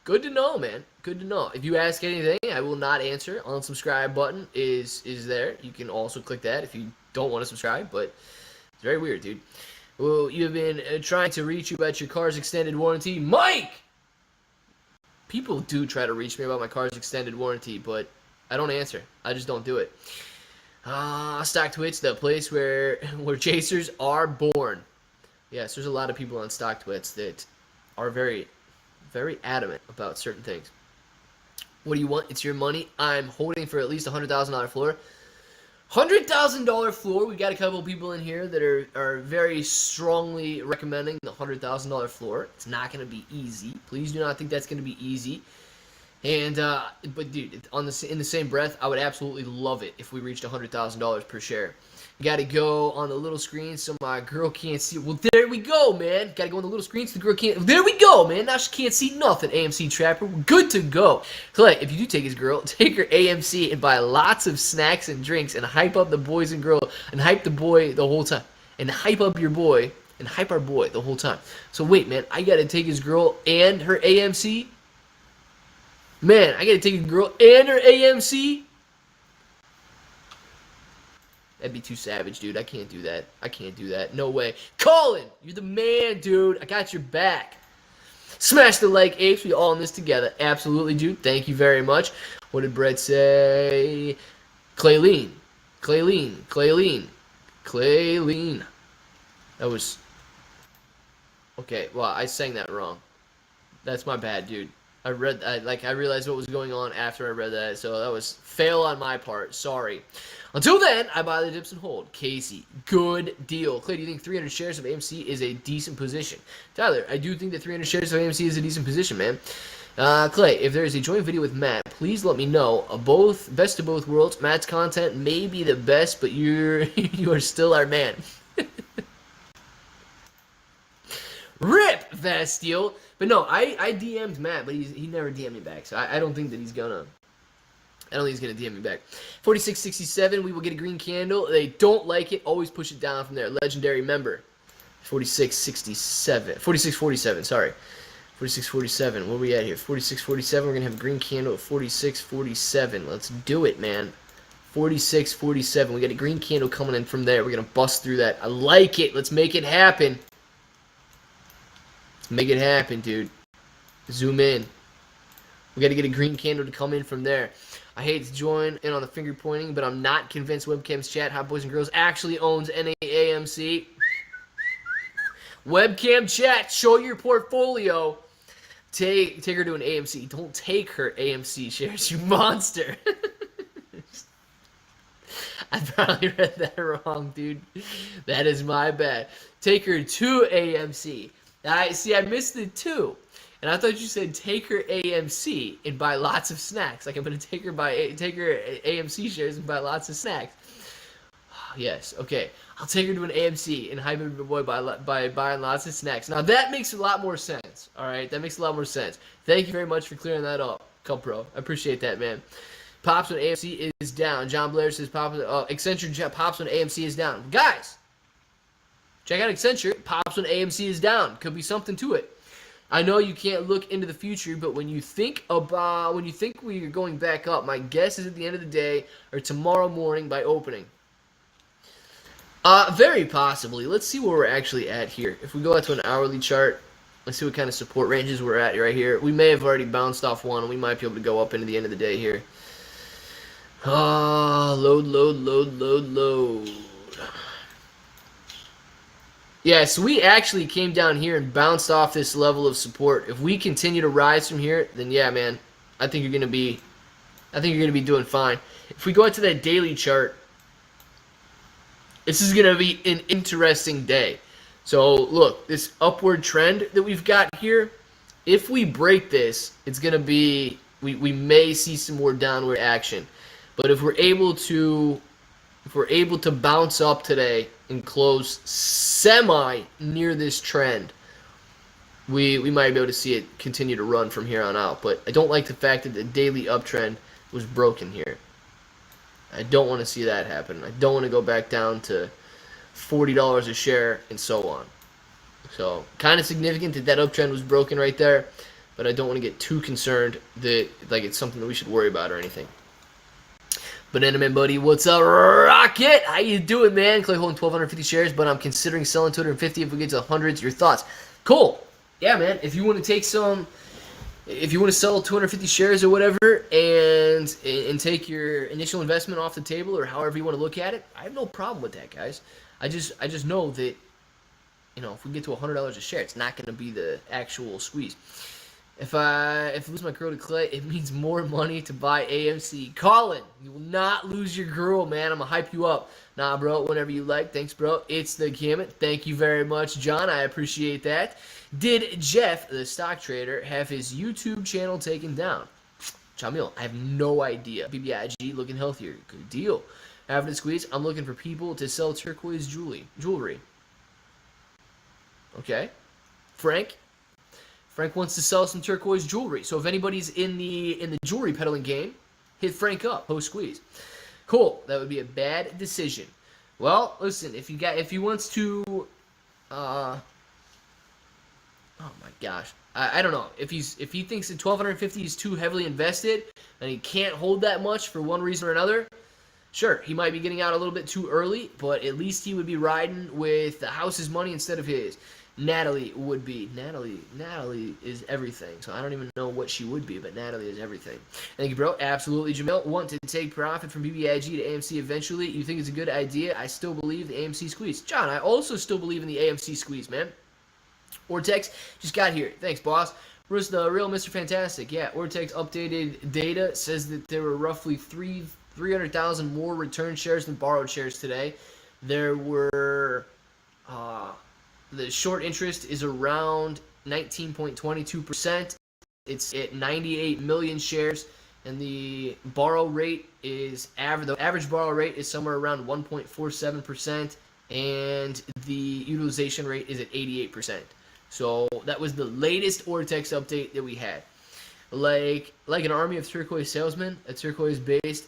good to know, man. Good to know. If you ask anything, I will not answer. Unsubscribe button is there. You can also click that if you don't want to subscribe, but it's very weird, dude. Well, you've been trying to reach you about your car's extended warranty. Mike! People do try to reach me about my car's extended warranty, but I don't answer. I just don't do it. Stock Twits, the place where chasers are born. Yes, there's a lot of people on StockTwits that are very, very adamant about certain things. What do you want? It's your money. I'm holding for at least a $100,000 floor. $100,000 floor. We got a couple of people in here that are very strongly recommending the $100,000 floor. It's not going to be easy. Please do not think that's going to be easy. And but dude, in the same breath, I would absolutely love it if we reached $100,000 per share. You got to go on the little screen so my girl can't see. Well, there we go, man. Got to go on the little screen so the girl can't. There we go, man. Now she can't see nothing. AMC Trapper, we're good to go. Clay, if you do take his girl, take her AMC and buy lots of snacks and drinks and hype up the boys and girls and hype the boy the whole time and hype up your boy and hype our boy the whole time. So wait, man, I got to take his girl and her AMC. Man, I got to take his girl and her AMC. That'd be too savage, dude. I can't do that. I can't do that. No way. Colin, you're the man, dude. I got your back. Smash the like, apes. We all in this together. Absolutely, dude. Thank you very much. What did Brett say? Clayleen. Clayleen. Clayleen. Clayleen. That was... Okay, well, I sang that wrong. That's my bad, dude. I realized what was going on after I read that, so that was fail on my part. Sorry. Until then, I buy the dips and hold. Casey, good deal. Clay, do you think 300 shares of AMC is a decent position? Tyler, I do think that 300 shares of AMC is a decent position, man. Clay, if there is a joint video with Matt, please let me know. Best of both worlds. Matt's content may be the best, but you are still our man. Rip, Vasteel. But no, I DM'd Matt, but he never DM'd me back. So I don't think that he's gonna. I don't think he's gonna DM me back. 4667, we will get a green candle. They don't like it. Always push it down from there. Legendary member. 4647. Sorry. 4647. Where are we at here? 4647. We're gonna have a green candle at 4647. Let's do it, man. 4647. We got a green candle coming in from there. We're gonna bust through that. I like it. Let's make it happen. Make it happen, dude. Zoom in. We got to get a green candle to come in from there. I hate to join in on the finger pointing, but I'm not convinced Webcam's chat, Hot Boys and Girls, actually owns NAAMC. Webcam chat, show your portfolio. Take her to an AMC. Don't take her AMC shares, you monster. I probably read that wrong, dude. That is my bad. Take her to AMC. I missed the two. And I thought you said take her AMC and buy lots of snacks. Like I'm gonna take her AMC shares and buy lots of snacks. Yes, okay. I'll take her to an AMC and hype her boy by buying lots of snacks. Now that makes a lot more sense. All right, that makes a lot more sense. Thank you very much for clearing that up, Pro. I appreciate that, man. Pops when AMC is down. John Blair says Accenture pops when AMC is down. Guys, check out Accenture. Pops when AMC is down. Could be something to it. I know you can't look into the future, but when you think we are going back up, my guess is at the end of the day or tomorrow morning by opening. Very possibly. Let's see where we're actually at here. If we go out to an hourly chart, let's see what kind of support ranges we're at right here. We may have already bounced off one, and we might be able to go up into the end of the day here. Load. Yeah, so we actually came down here and bounced off this level of support. If we continue to rise from here, then yeah, man, I think you're gonna be doing fine. If we go out to that daily chart, this is gonna be an interesting day. So look, this upward trend that we've got here, if we break this, it's gonna be we may see some more downward action. But if we're able to bounce up today and close semi near this trend, we might be able to see it continue to run from here on out. But I don't like the fact that the daily uptrend was broken here. I don't want to see that happen. I don't want to go back down to $40 a share and so on. So kind of significant that uptrend was broken right there, but I don't want to get too concerned that like it's something that we should worry about or anything. Banana Man Buddy, what's up, Rocket? How you doing, man? Clay holding 1,250 shares, but I'm considering selling 250 if we get to the hundreds. Your thoughts? Cool. Yeah, man. If you want to take some, if you want to sell 250 shares or whatever, and take your initial investment off the table, or however you want to look at it, I have no problem with that, guys. I just know that, you know, if we get to $100 a share, it's not going to be the actual squeeze. If I lose my girl to Clay, it means more money to buy AMC. Colin, you will not lose your girl, man. I'm going to hype you up. Nah, bro, whenever you like. Thanks, bro. It's the Gimmick. Thank you very much, John. I appreciate that. Did Jeff, the stock trader, have his YouTube channel taken down? Jamil, I have no idea. BBIG looking healthier. Good deal. Having a squeeze, I'm looking for people to sell turquoise jewelry. Okay. Frank wants to sell some turquoise jewelry. So if anybody's in the jewelry peddling game, hit Frank up post squeeze. Cool. That would be a bad decision. Well, listen, if he wants to oh my gosh. I don't know. If he thinks that 1,250 is too heavily invested and he can't hold that much for one reason or another, sure, he might be getting out a little bit too early, but at least he would be riding with the house's money instead of his. Natalie would be. Natalie is everything. So I don't even know what she would be, but Natalie is everything. Thank you, bro. Absolutely, Jamil. Want to take profit from BBIG to AMC eventually? You think it's a good idea? I still believe the AMC squeeze. John, I also still believe in the AMC squeeze, man. Ortex just got here. Thanks, boss. Where's the real Mr. Fantastic? Yeah, Ortex updated data says that there were roughly 300,000 more return shares than borrowed shares today. There were the short interest is around 19.22%. It's at 98 million shares, and the borrow rate is the average borrow rate is somewhere around 1.47%, and the utilization rate is at 88%. So that was the latest Ortex update that we had. Like an army of turquoise salesmen, a turquoise-based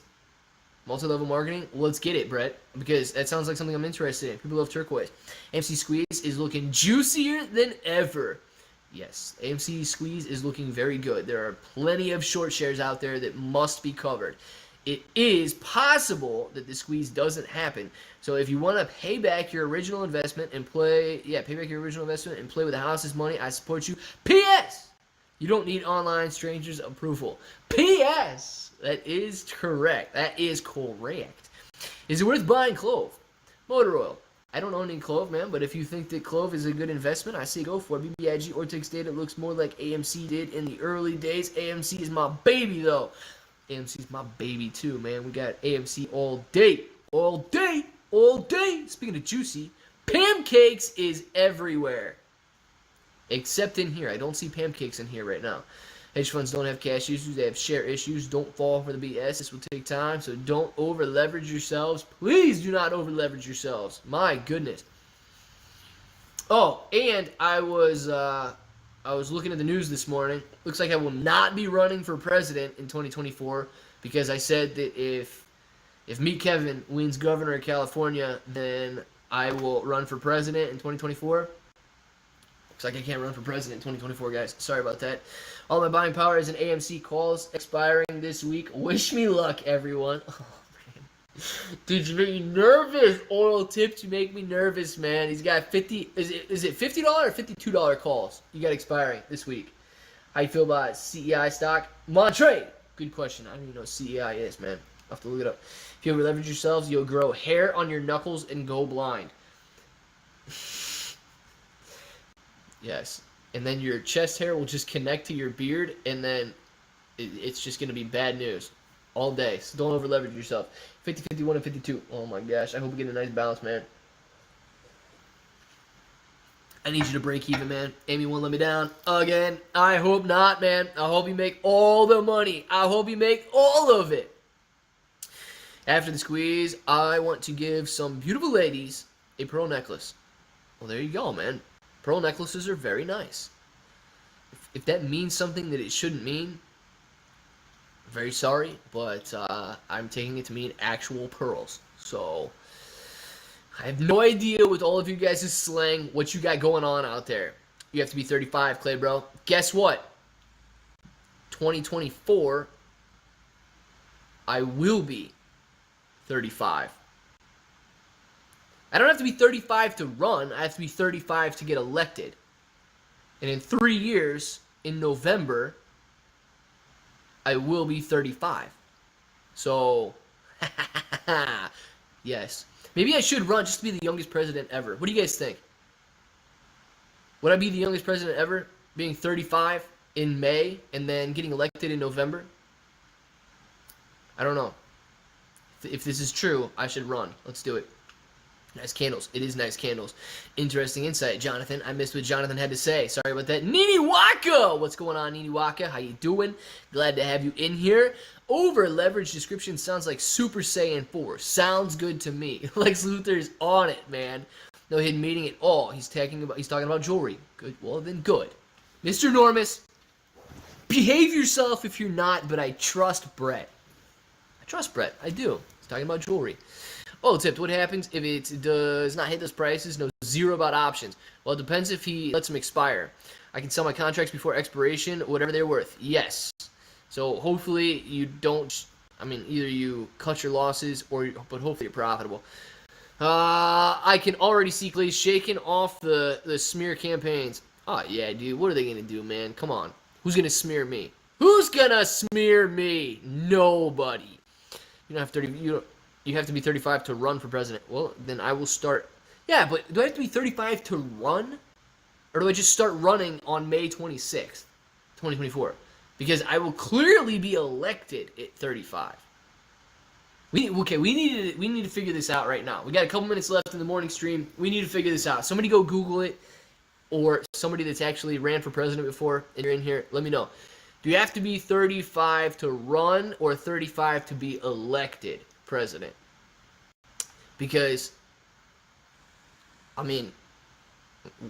multi-level marketing. Let's get it, Brett, because that sounds like something I'm interested in. People love turquoise. AMC Squeeze is looking juicier than ever. Yes, AMC Squeeze is looking very good. There are plenty of short shares out there that must be covered. It is possible that the squeeze doesn't happen. So if you want to pay back your original investment and play with the house's money, I support you. P.S. You don't need online strangers' approval. P.S. That is correct. That is correct. Is it worth buying Clove? Motor oil. I don't own any Clove, man, but if you think that Clove is a good investment, I say go for it. BBIG Ortex data looks more like AMC did in the early days. AMC is my baby, though. AMC's my baby, too, man. We got AMC all day. All day. All day. Speaking of juicy, pancakes is everywhere. Except in here. I don't see pancakes in here right now. Hedge funds don't have cash issues. They have share issues. Don't fall for the BS. This will take time, so don't over-leverage yourselves. Please do not over-leverage yourselves. My goodness. Oh, and I was looking at the news this morning. Looks like I will not be running for president in 2024 because I said that if Meet Kevin wins governor of California, then I will run for president in 2024. Looks like I can't run for president in 2024, guys. Sorry about that. All my buying power is in AMC calls expiring this week. Wish me luck, everyone. Oh, man. Dude, you make me nervous. Oral tips, you make me nervous, man. He's got 50. Is it $50 or $52 calls you got expiring this week? How you feel about CEI stock? Montrade. Good question. I don't even know what CEI is, man. I'll have to look it up. If you over leverage yourselves, you'll grow hair on your knuckles and go blind. Yes. And then your chest hair will just connect to your beard, and then it's just going to be bad news all day. So don't over leverage yourself. 50, 51, and 52. Oh my gosh. I hope we get a nice balance, man. I need you to break even, man. Amy won't let me down again. I hope not, man. I hope you make all the money. I hope you make all of it. After the squeeze, I want to give some beautiful ladies a pearl necklace. Well, there you go, man. Pearl necklaces are very nice. If that means something that it shouldn't mean, I'm very sorry, but I'm taking it to mean actual pearls. So, I have no idea with all of you guys' slang what you got going on out there. You have to be 35, Clay, bro. Guess what? 2024, I will be 35. I don't have to be 35 to run. I have to be 35 to get elected. And in 3 years, in November, I will be 35. So, yes. Maybe I should run just to be the youngest president ever. What do you guys think? Would I be the youngest president ever, being 35 in May and then getting elected in November? I don't know. If this is true, I should run. Let's do it. Nice candles. It is nice candles. Interesting insight, Jonathan. I missed what Jonathan had to say. Sorry about that. Nini Waka! What's going on, Nini Waka? How you doing? Glad to have you in here. Over leverage description sounds like Super Saiyan 4. Sounds good to me. Lex Luthor's on it, man. No hidden meaning at all. He's talking about jewelry. Good. Well, then good. Mr. Normus, behave yourself if you're not, but I trust Brett. I trust Brett. I do. He's talking about jewelry. Oh, tipped. What happens if it does not hit those prices? No, zero about options. Well, it depends if he lets them expire. I can sell my contracts before expiration, whatever they're worth. Yes. So hopefully you don't. I mean, either you cut your losses, but hopefully you're profitable. I can already see Clay shaking off the smear campaigns. Oh yeah, dude. What are they gonna do, man? Come on. Who's gonna smear me? Who's gonna smear me? Nobody. You don't have 30. You have to be 35 to run for president. Well, then I will start. Yeah, but do I have to be 35 to run? Or do I just start running on May 26th, 2024? Because I will clearly be elected at 35. We need to figure this out right now. We got a couple minutes left in the morning stream. We need to figure this out. Somebody go Google it, or somebody that's actually ran for president before and you're in here, let me know. Do you have to be 35 to run or 35 to be elected president? Because, I mean,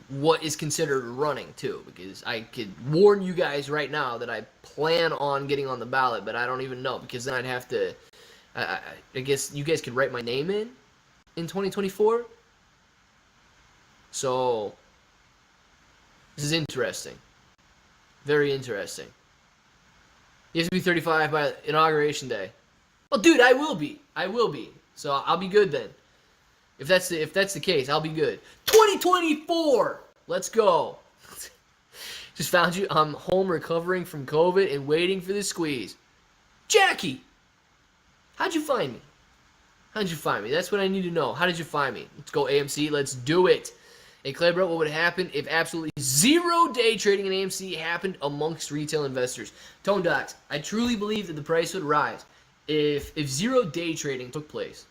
what is considered running too? Because I could warn you guys right now that I plan on getting on the ballot, but I don't even know, because then I'd have to, I guess you guys could write my name in 2024. So, this is interesting. Very interesting. You have to be 35 by inauguration day. Well, dude, I will be. So I'll be good then. If that's the case, I'll be good. 2024. Let's go. Just found you. I'm home recovering from COVID and waiting for the squeeze. Jackie, how'd you find me? That's what I need to know. How did you find me? Let's go AMC. Let's do it. Hey, Clay, bro, what would happen if absolutely zero day trading in AMC happened amongst retail investors? Tone Docs, I truly believe that the price would rise. If zero day trading took place,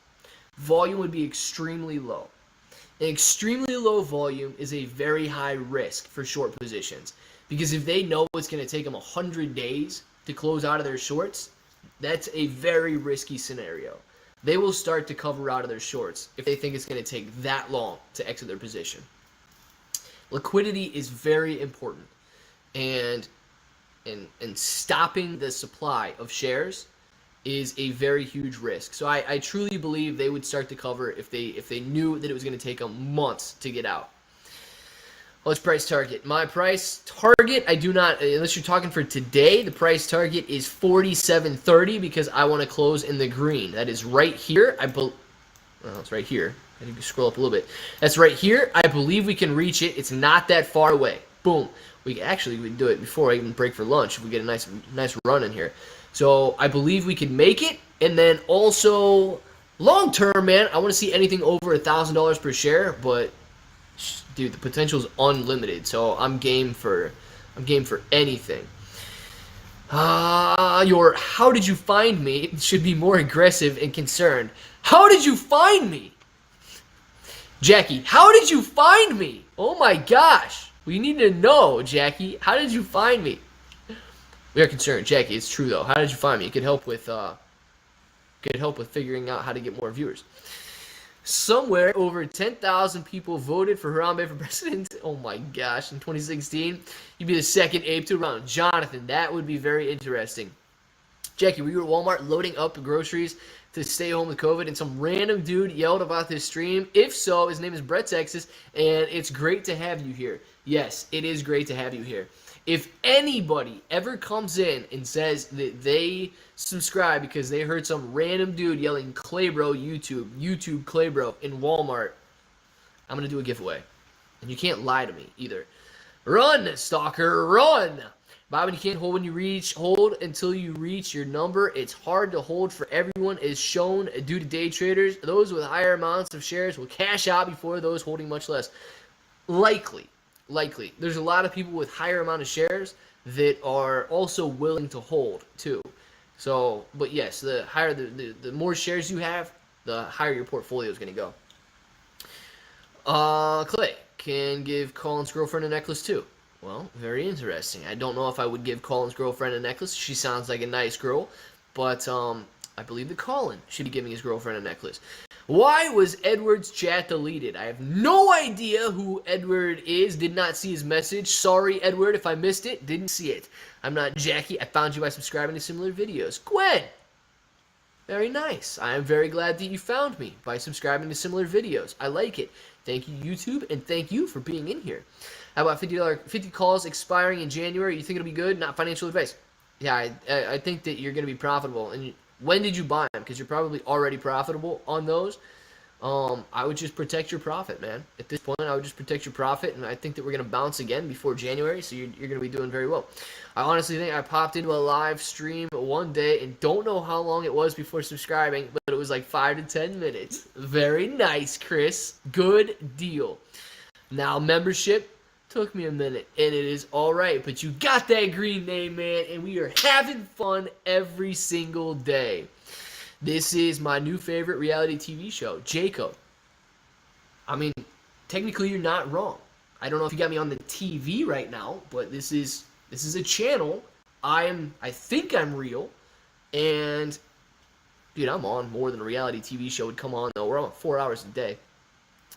volume would be extremely low. An extremely low volume is a very high risk for short positions, because if they know it's going to take them 100 days to close out of their shorts, that's a very risky scenario. They will start to cover out of their shorts if they think it's going to take that long to exit their position. Liquidity is very important, and stopping the supply of shares is a very huge risk. So I truly believe they would start to cover if they knew that it was going to take them months to get out. What's price target? My price target, I do not, unless you're talking for today, the price target is 47.30 because I want to close in the green. That is right here. It's right here. I need to scroll up a little bit. That's right here. I believe we can reach it. It's not that far away. Boom. We can do it before I even break for lunch if we get a nice run in here. So I believe we can make it. And then also long term, man, I want to see anything over $1,000 per share, but dude, the potential is unlimited. So I'm game for anything. Your how did you find me should be more aggressive and concerned. How did you find me? Jackie, how did you find me? Oh my gosh. We need to know, Jackie. How did you find me? We are concerned, Jackie. It's true though. How did you find me? It could help with figuring out how to get more viewers. Somewhere over 10,000 people voted for Harambe for president. Oh my gosh! In 2016, you'd be the second ape to run. Jonathan, that would be very interesting. Jackie, were you at Walmart loading up groceries to stay home with COVID, and some random dude yelled about this stream? If so, his name is Brett Texas, and it's great to have you here. Yes, it is great to have you here. If anybody ever comes in and says that they subscribe because they heard some random dude yelling Claybro YouTube Claybro in Walmart, I'm going to do a giveaway. And you can't lie to me either. Run, stalker, run! Bob, you can't hold until you reach your number. It's hard to hold for everyone, as shown due to day traders. Those with higher amounts of shares will cash out before those holding much less. Likely. There's a lot of people with higher amount of shares that are also willing to hold too. So, but yes, the higher the more shares you have, the higher your portfolio is going to go. Clay can give Colin's girlfriend a necklace too. Well, very interesting. I don't know if I would give Colin's girlfriend a necklace. She sounds like a nice girl, but I believe that Colin should be giving his girlfriend a necklace. Why was Edward's chat deleted? I have no idea who Edward is. Did not see his message. Sorry, Edward, if I missed it. Didn't see it. I'm not Jackie. I found you by subscribing to similar videos. Gwen! Very nice. I am very glad that you found me by subscribing to similar videos. I like it. Thank you, YouTube, and thank you for being in here. How about $50 calls expiring in January? You think it'll be good? Not financial advice. Yeah, I think that you're going to be profitable. And when did you buy them? Because you're probably already profitable on those. I would just protect your profit, man. At this point, I would just protect your profit, and I think that we're going to bounce again before January, so you're going to be doing very well. I honestly think I popped into a live stream one day and don't know how long it was before subscribing, but it was like 5 to 10 minutes. Very nice, Chris. Good deal. Now, membership took me a minute, and it is all right, but you got that green name, man, and we are having fun every single day. This is my new favorite reality TV show, Jacob. I mean, technically you're not wrong. I don't know if you got me on the TV right now, but this is a channel. I think I'm real, and dude, I'm on more than a reality TV show would come on though. We're on 4 hours a day.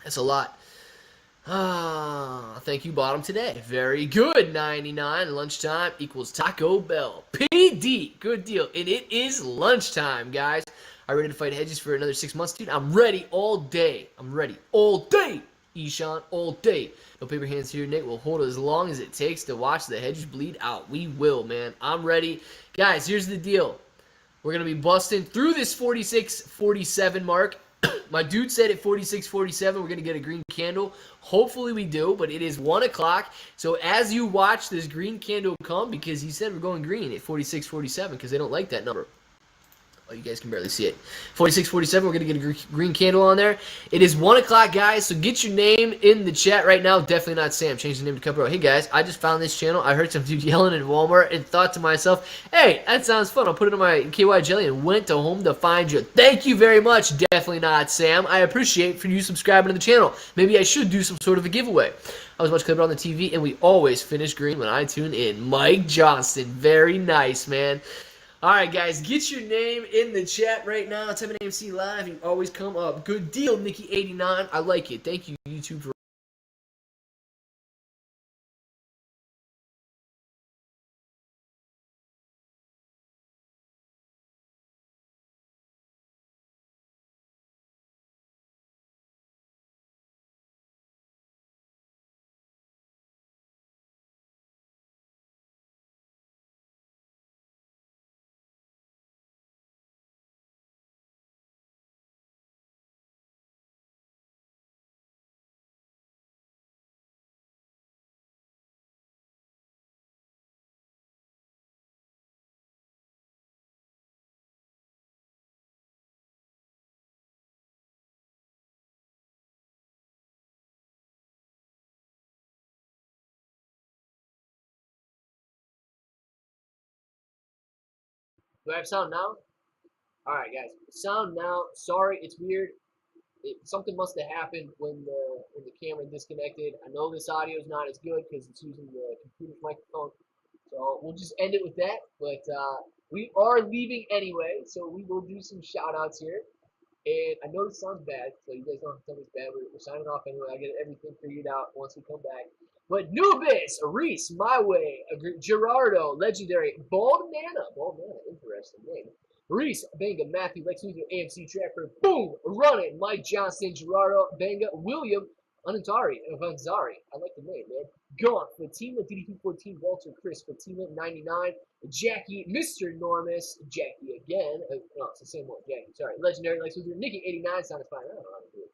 That's a lot. Thank you, bottom today. Very good. 99 lunchtime equals Taco Bell. PD, good deal. And it is lunchtime, guys. Are you ready to fight hedges for another 6 months, dude? I'm ready all day. I'm ready all day. Eshan, all day. No paper hands here, Nick. We'll hold it as long as it takes to watch the hedges bleed out. We will, man. I'm ready. Guys, here's the deal. We're going to be busting through this 46.47 mark. My dude said at 46.47 we're going to get a green candle. Hopefully we do, but it is 1 o'clock. So as you watch this green candle come, because he said we're going green at 46.47 because they don't like that number. Oh, you guys can barely see it. 4647, we're going to get a green candle on there. It is 1 o'clock, guys, so get your name in the chat right now. Definitely not Sam. Change the name to Cupro. Hey, guys, I just found this channel. I heard some dude yelling in Walmart and thought to myself, hey, that sounds fun. I'll put it on my KY Jelly and went to home to find you. Thank you very much. Definitely not Sam. I appreciate for you subscribing to the channel. Maybe I should do some sort of a giveaway. I was watching Clipper on the TV, and we always finish green when I tune in. Mike Johnston. Very nice, man. All right, guys, get your name in the chat right now. Type in AMC Live. You always come up. Good deal, Nikki89. I like it. Thank you, YouTube, for do I have sound now? All right, guys, sound now. Sorry, it's weird. Something must have happened when the camera disconnected. I know this audio is not as good because it's using the computer's microphone. So we'll just end it with that. But we are leaving anyway, so we will do some shout outs here. And I know this sounds bad, so you guys don't have to tell me it's bad. We're signing off anyway. I get everything figured out once we come back. But Nubis, Reese, My Way, Gerardo, Legendary, Bald Nana, interesting name. Reese, Benga, Matthew, Lex Luthor, AMC Trapper, Boom, Running, Mike Johnson, Gerardo, Benga, William, Anantari, Avanzari. I like the name, man. Gaunt, Fatima, DD214, Walter, Chris, Fatima, 99, Jackie, Mr. Enormous, Jackie again. No, it's the same one, Jackie. Sorry. Legendary, Lex Luthor, Nikki, 89, sounds fine. I don't know how to do it.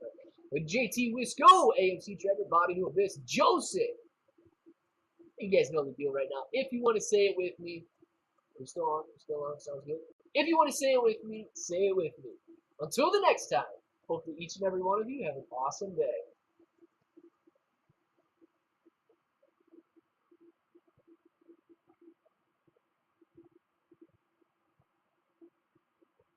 But JT Wisco, AMC Trevor, Bobby New Abyss, Joseph. You guys know the deal right now. If you want to say it with me, we're still on. Sounds good. If you want to say it with me, say it with me. Until the next time, hopefully each and every one of you have an awesome day.